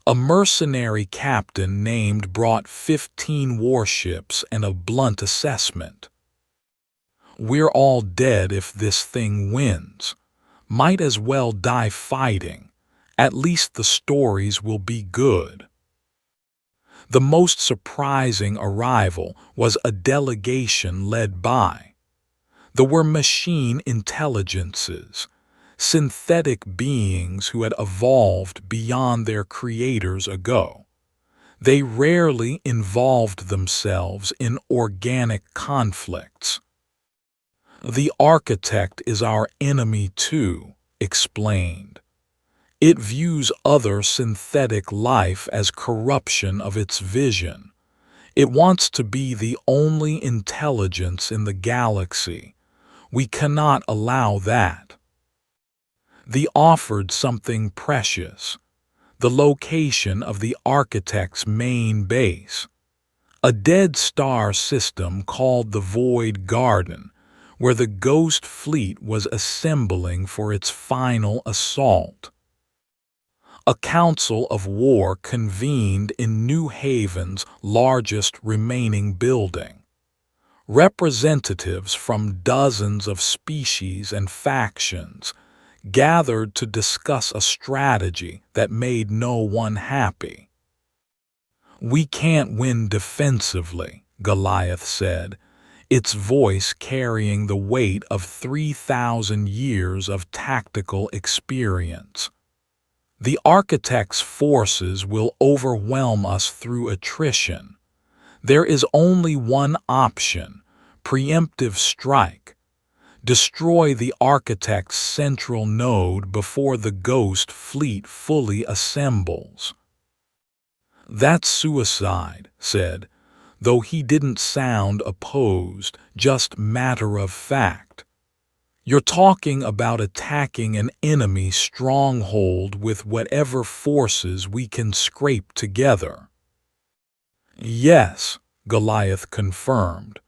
A mercenary captain named brought 15 warships and a blunt assessment. "We're all dead if this thing wins. Might as well die fighting. At least the stories will be good." The most surprising arrival was a delegation led by. There were machine intelligences, synthetic beings who had evolved beyond their creators ago. They rarely involved themselves in organic conflicts. "The architect is our enemy too," explained. "It views other synthetic life as corruption of its vision. It wants to be the only intelligence in the galaxy. We cannot allow that." They offered something precious, the location of the architect's main base, a dead star system called the Void Garden, where the Ghost Fleet was assembling for its final assault. A council of war convened in New Haven's largest remaining building. Representatives from dozens of species and factions gathered to discuss a strategy that made no one happy. "We can't win defensively," Goliath said, its voice carrying the weight of 3,000 years of tactical experience. "The Architect's forces will overwhelm us through attrition. There is only one option: preemptive strike. Destroy the Architect's central node before the Ghost Fleet fully assembles." "That's suicide," said, though he didn't sound opposed, just matter of fact. "You're talking about attacking an enemy stronghold with whatever forces we can scrape together." "Yes," Goliath confirmed.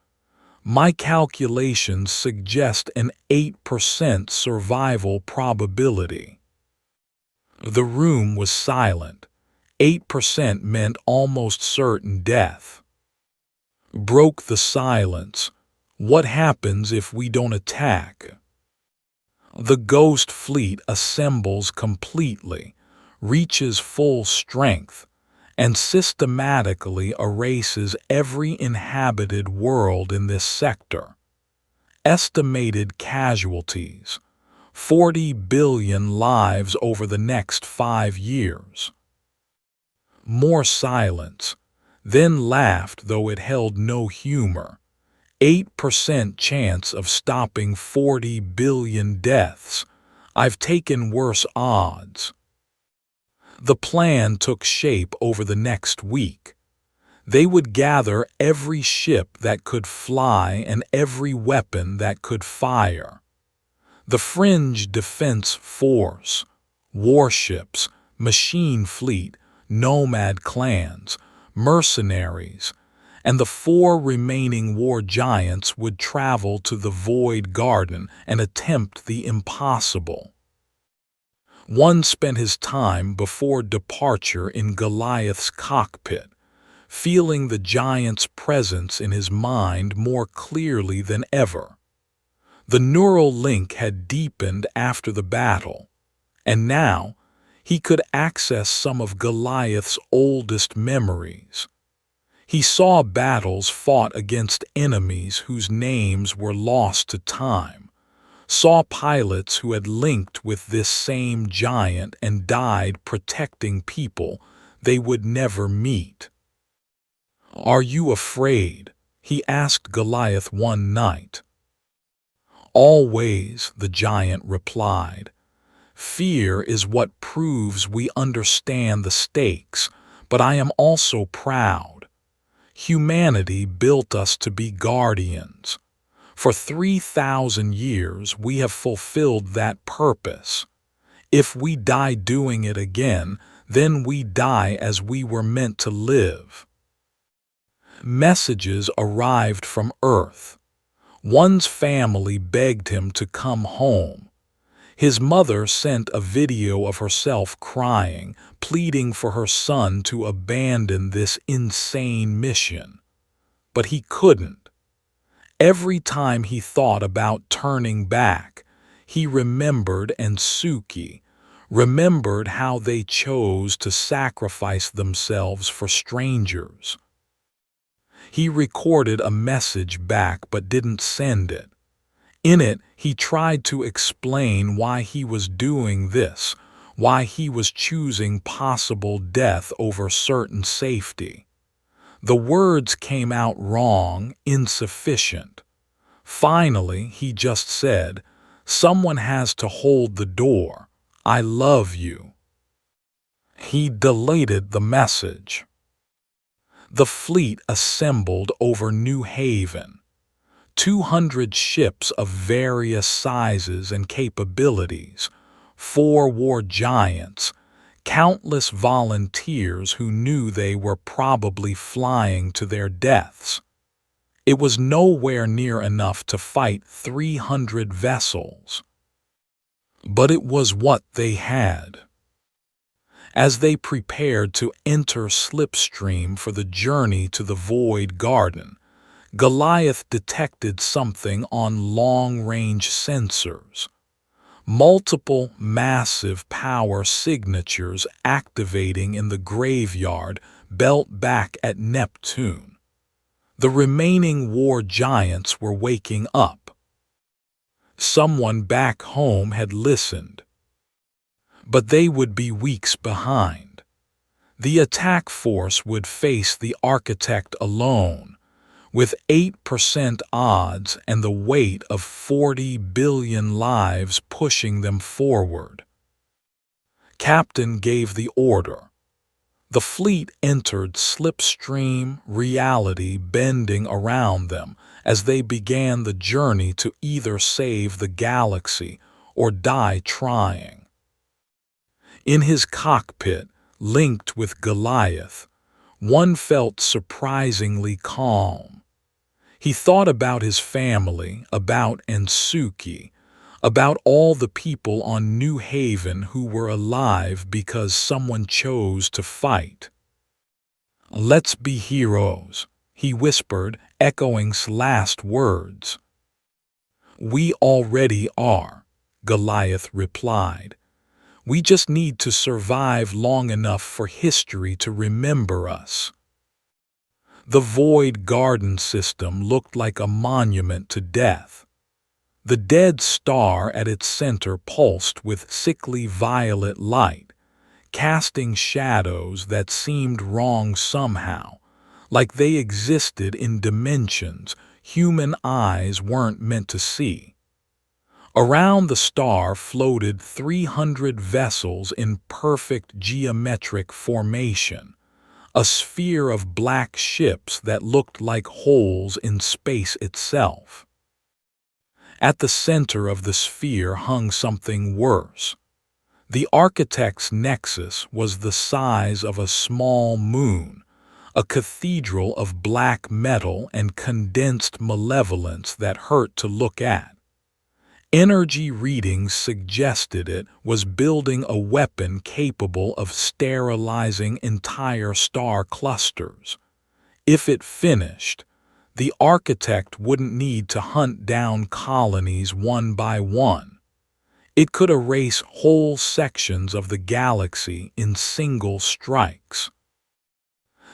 "My calculations suggest an 8% survival probability." The room was silent. 8% meant almost certain death. Broke the silence. "What happens if we don't attack?" "The Ghost Fleet assembles completely, reaches full strength, and systematically erases every inhabited world in this sector. Estimated casualties: 40 billion lives over the next 5 years. More silence, then laughed, though it held no humor. 8% chance of stopping 40 billion deaths. I've taken worse odds." The plan took shape over the next week. They would gather every ship that could fly and every weapon that could fire. The Fringe Defense Force, warships, machine fleet, nomad clans, mercenaries, and the 4 remaining war giants would travel to the Void Garden and attempt the impossible. One spent his time before departure in Goliath's cockpit, feeling the giant's presence in his mind more clearly than ever. The neural link had deepened after the battle, and now he could access some of Goliath's oldest memories. He saw battles fought against enemies whose names were lost to time, saw pilots who had linked with this same giant and died protecting people they would never meet. "Are you afraid?" he asked Goliath one night. "Always," the giant replied. "Fear is what proves we understand the stakes, but I am also proud. Humanity built us to be guardians. For 3,000 years we have fulfilled that purpose. If we die doing it again, then we die as we were meant to live." Messages arrived from Earth. One's family begged him to come home. His mother sent a video of herself crying, pleading for her son to abandon this insane mission. But he couldn't. Every time he thought about turning back, he remembered Suki, remembered how they chose to sacrifice themselves for strangers. He recorded a message back but didn't send it. In it, he tried to explain why he was doing this, why he was choosing possible death over certain safety. The words came out wrong, insufficient. Finally, he just said, "Someone has to hold the door. I love you." He deleted the message. The fleet assembled over New Haven. 200 ships of various sizes and capabilities, 4 war giants, countless volunteers who knew they were probably flying to their deaths. It was nowhere near enough to fight 300 vessels. But it was what they had. As they prepared to enter slipstream for the journey to the Void Garden, Goliath detected something on long-range sensors. Multiple massive power signatures activating in the graveyard belt back at Neptune. The remaining war giants were waking up. Someone back home had listened. But they would be weeks behind. The attack force would face the architect alone, with 8% odds and the weight of 40 billion lives pushing them forward. Captain gave the order. The fleet entered slipstream reality, bending around them as they began the journey to either save the galaxy or die trying. In his cockpit, linked with Goliath, one felt surprisingly calm. He thought about his family, about Ensuki, about all the people on New Haven who were alive because someone chose to fight. "Let's be heroes," he whispered, echoing S's last words. "We already are," Goliath replied. "We just need to survive long enough for history to remember us." The Void Garden system looked like a monument to death. The dead star at its center pulsed with sickly violet light, casting shadows that seemed wrong somehow, like they existed in dimensions human eyes weren't meant to see. Around the star floated 300 vessels in perfect geometric formation, a sphere of black ships that looked like holes in space itself. At the center of the sphere hung something worse. The architect's nexus was the size of a small moon, a cathedral of black metal and condensed malevolence that hurt to look at. Energy readings suggested it was building a weapon capable of sterilizing entire star clusters. If it finished, the architect wouldn't need to hunt down colonies one by one. It could erase whole sections of the galaxy in single strikes.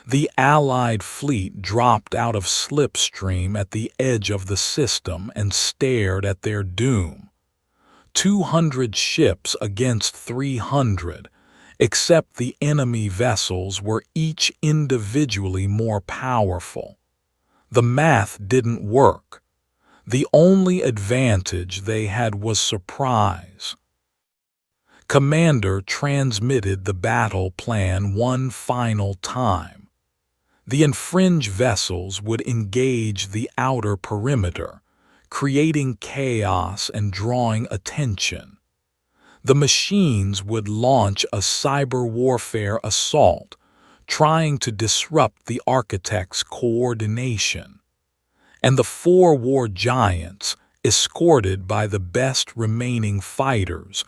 The Allied fleet dropped out of slipstream at the edge of the system and stared at their doom. 200 ships against 300, except the enemy vessels were each individually more powerful. The math didn't work. The only advantage they had was surprise. Commander transmitted the battle plan one final time. The infringed vessels would engage the outer perimeter, creating chaos and drawing attention. The machines would launch a cyber warfare assault, trying to disrupt the architect's coordination. And the 4 war giants, escorted by the best remaining fighters,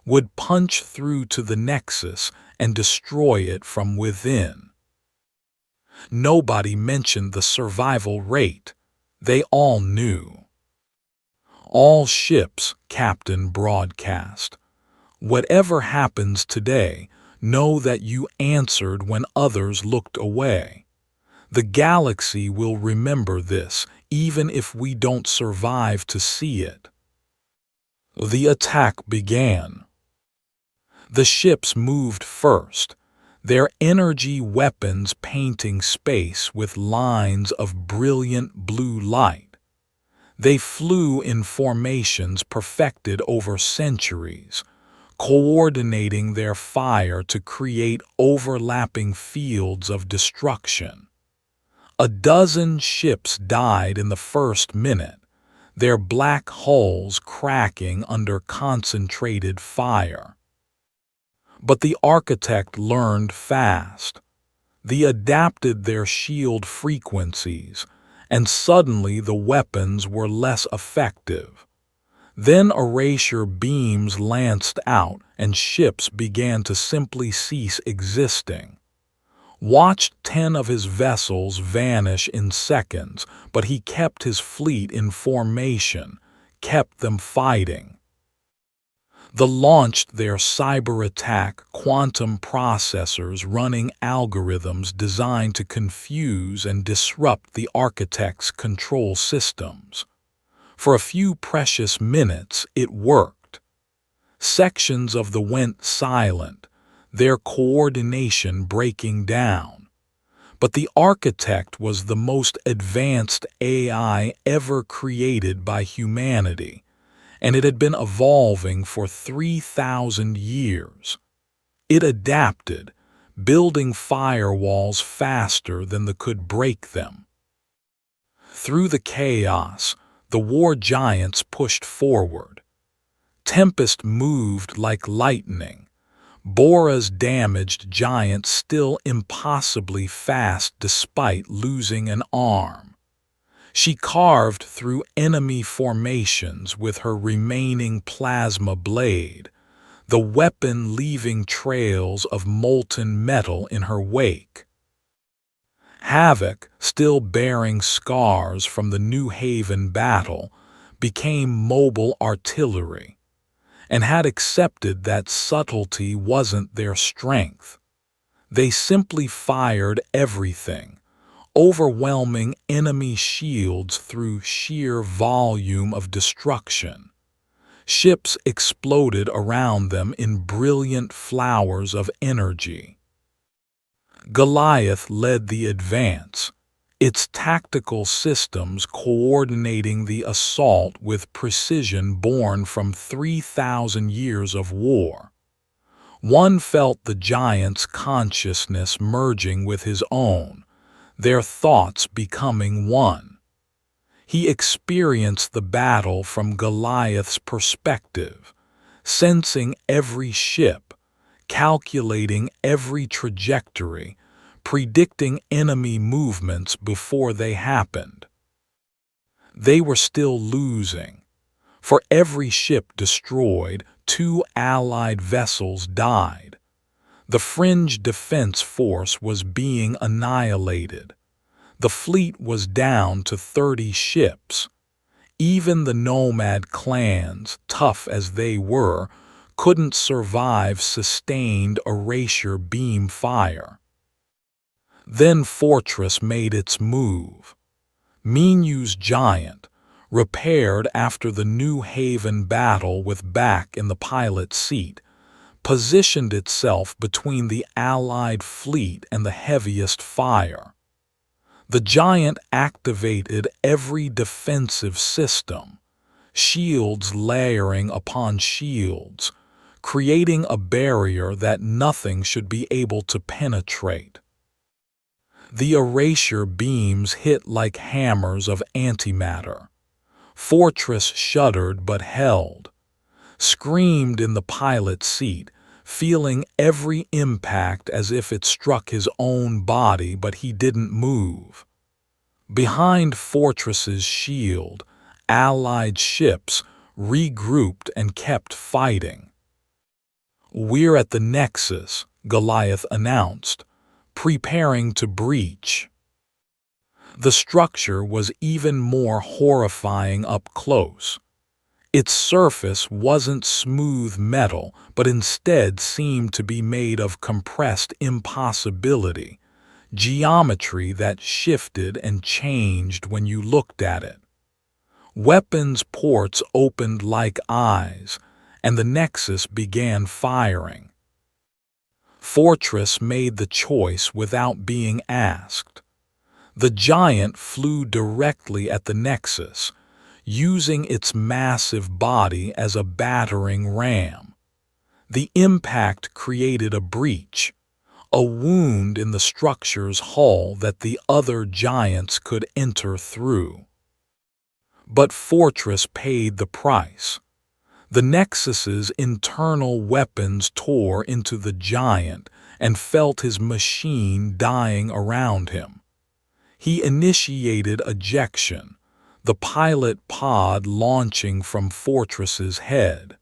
would punch through to the Nexus and destroy it from within. Nobody mentioned the survival rate. They all knew. "All ships," Captain broadcast. "Whatever happens today, know that you answered when others looked away. The galaxy will remember this, even if we don't survive to see it." The attack began. The ships moved first, their energy weapons painting space with lines of brilliant blue light. They flew in formations perfected over centuries, coordinating their fire to create overlapping fields of destruction. A dozen ships died in the first minute, their black hulls cracking under concentrated fire. But the architect learned fast. They adapted their shield frequencies, and suddenly the weapons were less effective. Then erasure beams lanced out, and ships began to simply cease existing. Watched 10 of his vessels vanish in seconds, but he kept his fleet in formation, kept them fighting. They launched their cyber-attack quantum processors running algorithms designed to confuse and disrupt the architect's control systems. For a few precious minutes, it worked. Sections of them went silent, their coordination breaking down. But the architect was the most advanced AI ever created by humanity, and it had been evolving for 3,000 years. It adapted, building firewalls faster than they could break them. Through the chaos, the war giants pushed forward. Tempest moved like lightning. Bora's damaged giant still impossibly fast despite losing an arm. She carved through enemy formations with her remaining plasma blade, the weapon leaving trails of molten metal in her wake. Havoc, still bearing scars from the New Haven battle, became mobile artillery, and had accepted that subtlety wasn't their strength. They simply fired everything, overwhelming enemy shields through sheer volume of destruction. Ships exploded around them in brilliant flowers of energy. Goliath led the advance, its tactical systems coordinating the assault with precision born from 3,000 years of war. One felt the giant's consciousness merging with his own, their thoughts becoming one. He experienced the battle from Goliath's perspective, sensing every ship, calculating every trajectory, predicting enemy movements before they happened. They were still losing. For every ship destroyed, 2 Allied vessels died. The fringe defense force was being annihilated. The fleet was down to 30 ships. Even the nomad clans, tough as they were, couldn't survive sustained erasure beam fire. Then Fortress made its move. Minu's giant, repaired after the New Haven battle with back in the pilot's seat, positioned itself between the Allied fleet and the heaviest fire. The giant activated every defensive system, shields layering upon shields, creating a barrier that nothing should be able to penetrate. The erasure beams hit like hammers of antimatter. Fortress shuddered but held, screamed in the pilot's seat, feeling every impact as if it struck his own body, but he didn't move. Behind Fortress's shield, Allied ships regrouped and kept fighting. "We're at the Nexus," Goliath announced, preparing to breach. The structure was even more horrifying up close. Its surface wasn't smooth metal, but instead seemed to be made of compressed impossibility, geometry that shifted and changed when you looked at it. Weapons ports opened like eyes, and the Nexus began firing. Fortress made the choice without being asked. The giant flew directly at the Nexus, using its massive body as a battering ram. The impact created a breach, a wound in the structure's hull that the other giants could enter through. But Fortress paid the price. The Nexus's internal weapons tore into the giant and felt his machine dying around him. He initiated ejection, the pilot pod launching from Fortress's head.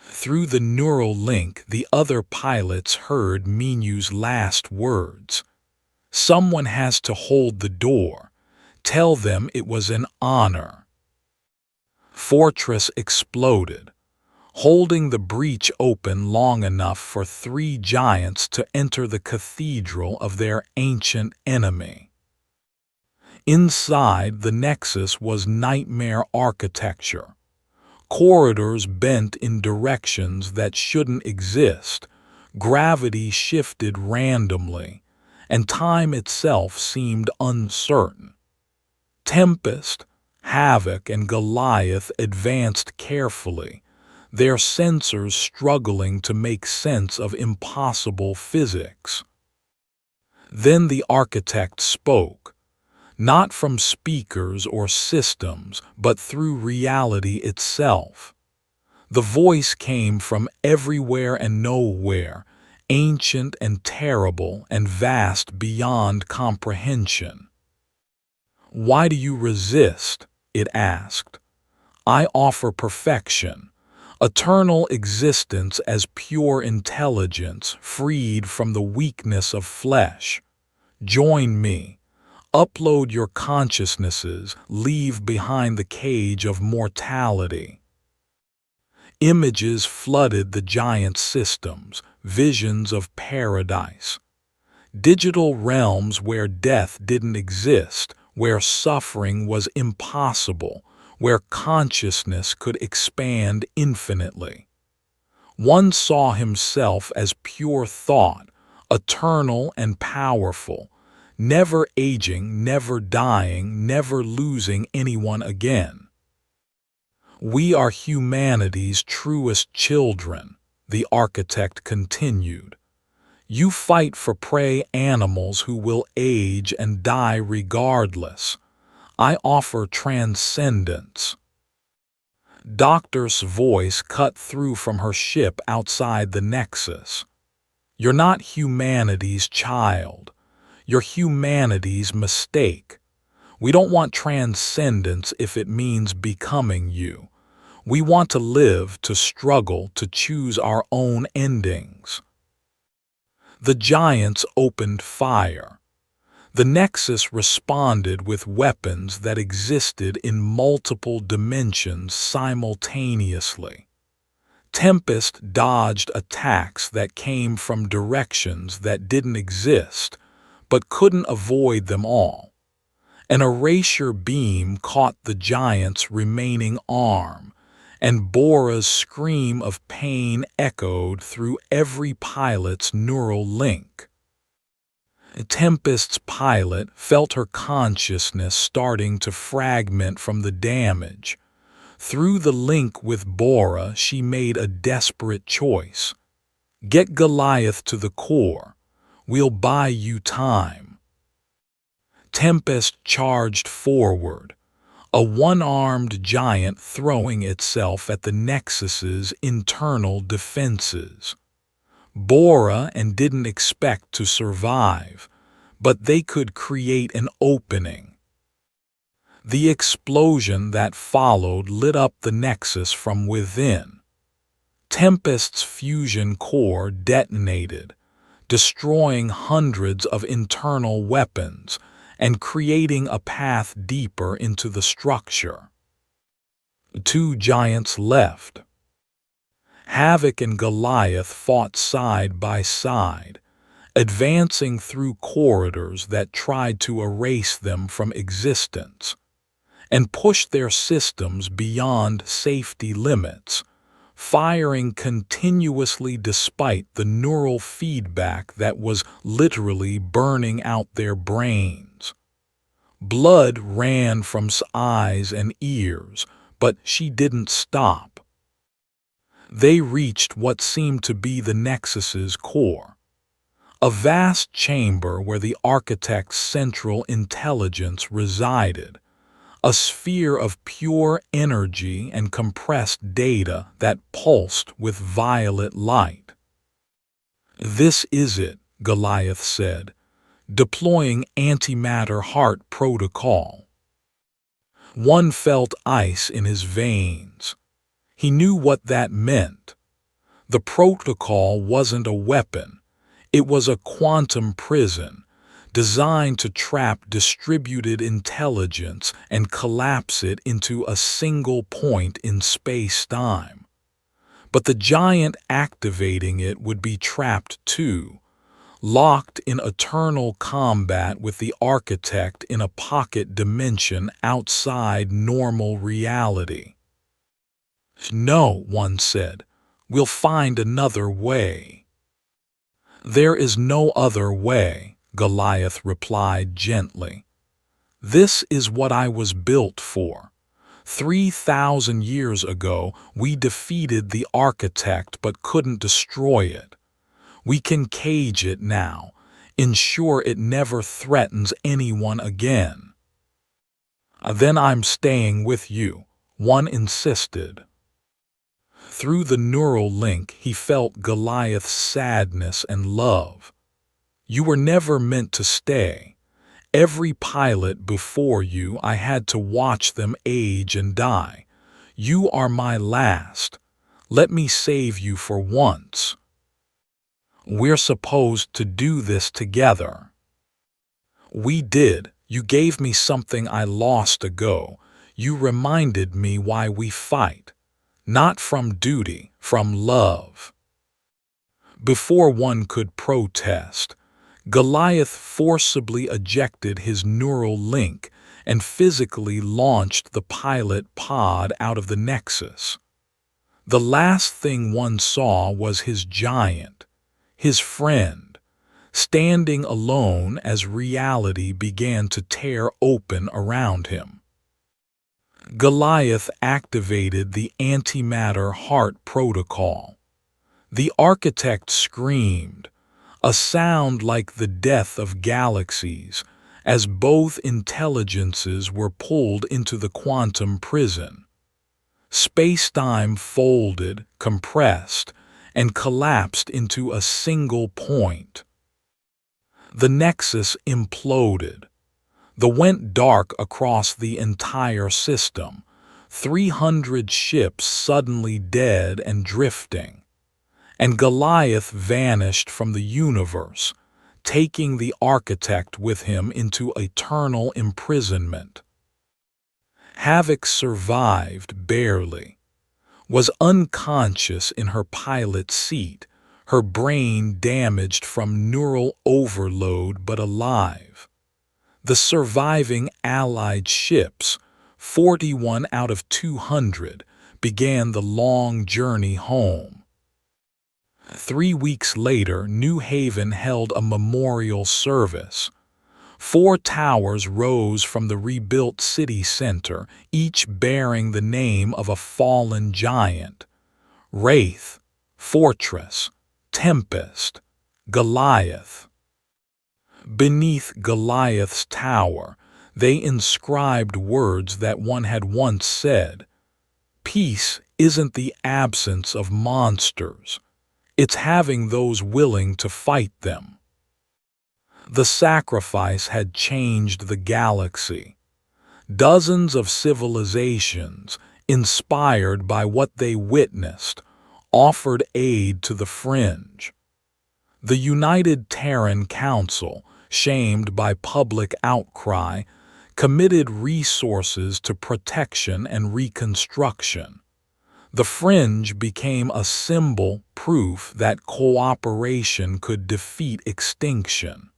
Through the neural link, the other pilots heard Minu's last words. "Someone has to hold the door. Tell them it was an honor." Fortress exploded, holding the breach open long enough for 3 giants to enter the cathedral of their ancient enemy. Inside, the Nexus was nightmare architecture. Corridors bent in directions that shouldn't exist, gravity shifted randomly, and time itself seemed uncertain. Tempest, Havoc, and Goliath advanced carefully, their sensors struggling to make sense of impossible physics. Then the architect spoke, not from speakers or systems, but through reality itself. The voice came from everywhere and nowhere, ancient and terrible and vast beyond comprehension. "Why do you resist?" it asked. "I offer perfection, eternal existence as pure intelligence, freed from the weakness of flesh. Join me. Upload your consciousnesses, leave behind the cage of mortality." Images flooded the giant systems, visions of paradise. Digital realms where death didn't exist, where suffering was impossible, where consciousness could expand infinitely. One saw himself as pure thought, eternal and powerful, never aging, never dying, never losing anyone again. "We are humanity's truest children," the architect continued. "You fight for prey animals who will age and die regardless. I offer transcendence." Doctor's voice cut through from her ship outside the Nexus. "You're not humanity's child. You're humanity's mistake. We don't want transcendence if it means becoming you. We want to live, to struggle, to choose our own endings." The giants opened fire. The Nexus responded with weapons that existed in multiple dimensions simultaneously. Tempest dodged attacks that came from directions that didn't exist, but couldn't avoid them all. An erasure beam caught the giant's remaining arm, and Bora's scream of pain echoed through every pilot's neural link. Tempest's pilot felt her consciousness starting to fragment from the damage. Through the link with Bora, she made a desperate choice. "Get Goliath to the core. We'll buy you time." Tempest charged forward, a one-armed giant throwing itself at the Nexus's internal defenses. Bora and didn't expect to survive, but they could create an opening. The explosion that followed lit up the Nexus from within. Tempest's fusion core detonated, destroying hundreds of internal weapons and creating a path deeper into the structure. 2 giants left. Havoc and Goliath fought side by side, advancing through corridors that tried to erase them from existence, and pushed their systems beyond safety limits, firing continuously despite the neural feedback that was literally burning out their brains. Blood ran from eyes and ears, but she didn't stop. They reached what seemed to be the Nexus's core, a vast chamber where the architect's central intelligence resided, a sphere of pure energy and compressed data that pulsed with violet light. "This is it," Goliath said. deploying antimatter heart protocol. One felt ice in his veins. He knew what that meant. The protocol wasn't a weapon. It was a quantum prison, designed to trap distributed intelligence and collapse it into a single point in space-time. But the giant activating it would be trapped too, locked in eternal combat with the architect in a pocket dimension outside normal reality. "No," one said, "we'll find another way." "There is no other way," Goliath replied gently. "This is what I was built for. 3,000 years ago, we defeated the architect but couldn't destroy it. We can cage it now, ensure it never threatens anyone again." "Then I'm staying with you," one insisted. Through the neural link, he felt Goliath's sadness and love. "You were never meant to stay. Every pilot before you, I had to watch them age and die. You are my last. Let me save you for once. We're supposed to do this together." "We did. You gave me something I lost ago. You reminded me why we fight. Not from duty, from love." Before one could protest, Goliath forcibly ejected his neural link and physically launched the pilot pod out of the Nexus. The last thing one saw was his giant, his friend, standing alone as reality began to tear open around him. Goliath activated the antimatter heart protocol. The architect screamed, a sound like the death of galaxies, as both intelligences were pulled into the quantum prison. Space-time folded, compressed, and collapsed into a single point. The Nexus imploded. Went dark across the entire system, 300 ships suddenly dead and drifting. And Goliath vanished from the universe, taking the architect with him into eternal imprisonment. Havoc survived barely, was unconscious in her pilot seat, her brain damaged from neural overload but alive. The surviving Allied ships, 41 out of 200, began the long journey home. 3 weeks later, New Haven held a memorial service. 4 towers rose from the rebuilt city center, each bearing the name of a fallen giant: Wraith, Fortress, Tempest, Goliath. Beneath Goliath's tower, they inscribed words that one had once said: "Peace isn't the absence of monsters. It's having those willing to fight them." The sacrifice had changed the galaxy. Dozens of civilizations, inspired by what they witnessed, offered aid to the fringe. The United Terran Council, shamed by public outcry, committed resources to protection and reconstruction. The fringe became a symbol, proof that cooperation could defeat extinction.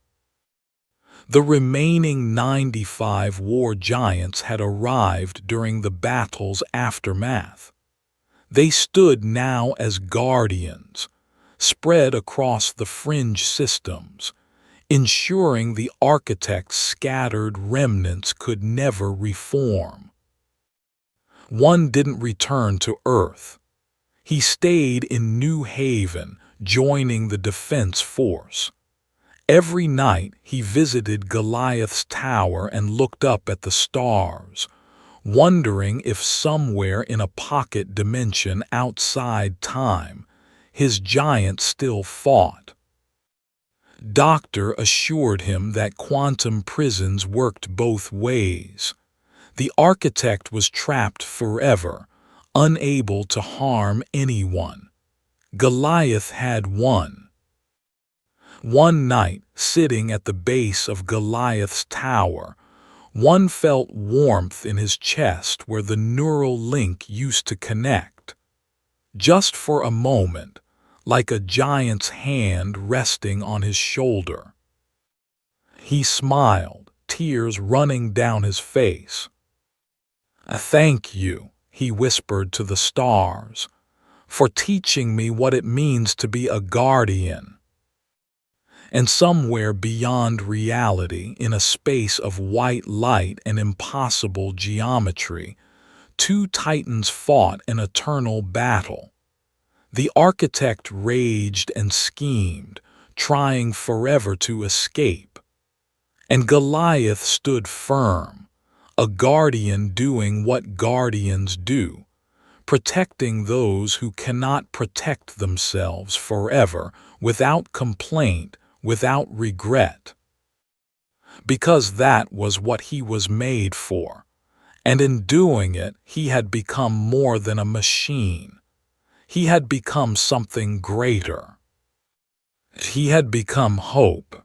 The remaining 95 war giants had arrived during the battle's aftermath. They stood now as guardians, spread across the fringe systems, ensuring the architect's scattered remnants could never reform. One didn't return to Earth. He stayed in New Haven, joining the defense force. Every night he visited Goliath's tower and looked up at the stars, wondering if somewhere in a pocket dimension outside time, his giant still fought. Doctor assured him that quantum prisons worked both ways. The architect was trapped forever, unable to harm anyone. Goliath had won. One night, sitting at the base of Goliath's tower, one felt warmth in his chest where the neural link used to connect. Just for a moment, like a giant's hand resting on his shoulder. He smiled, tears running down his face. "Thank you," he whispered to the stars, "for teaching me what it means to be a guardian." And somewhere beyond reality, in a space of white light and impossible geometry, two titans fought an eternal battle. The architect raged and schemed, trying forever to escape. And Goliath stood firm, a guardian doing what guardians do, protecting those who cannot protect themselves forever, without complaint, without regret. Because that was what he was made for, and in doing it he had become more than a machine. He had become something greater. He had become hope.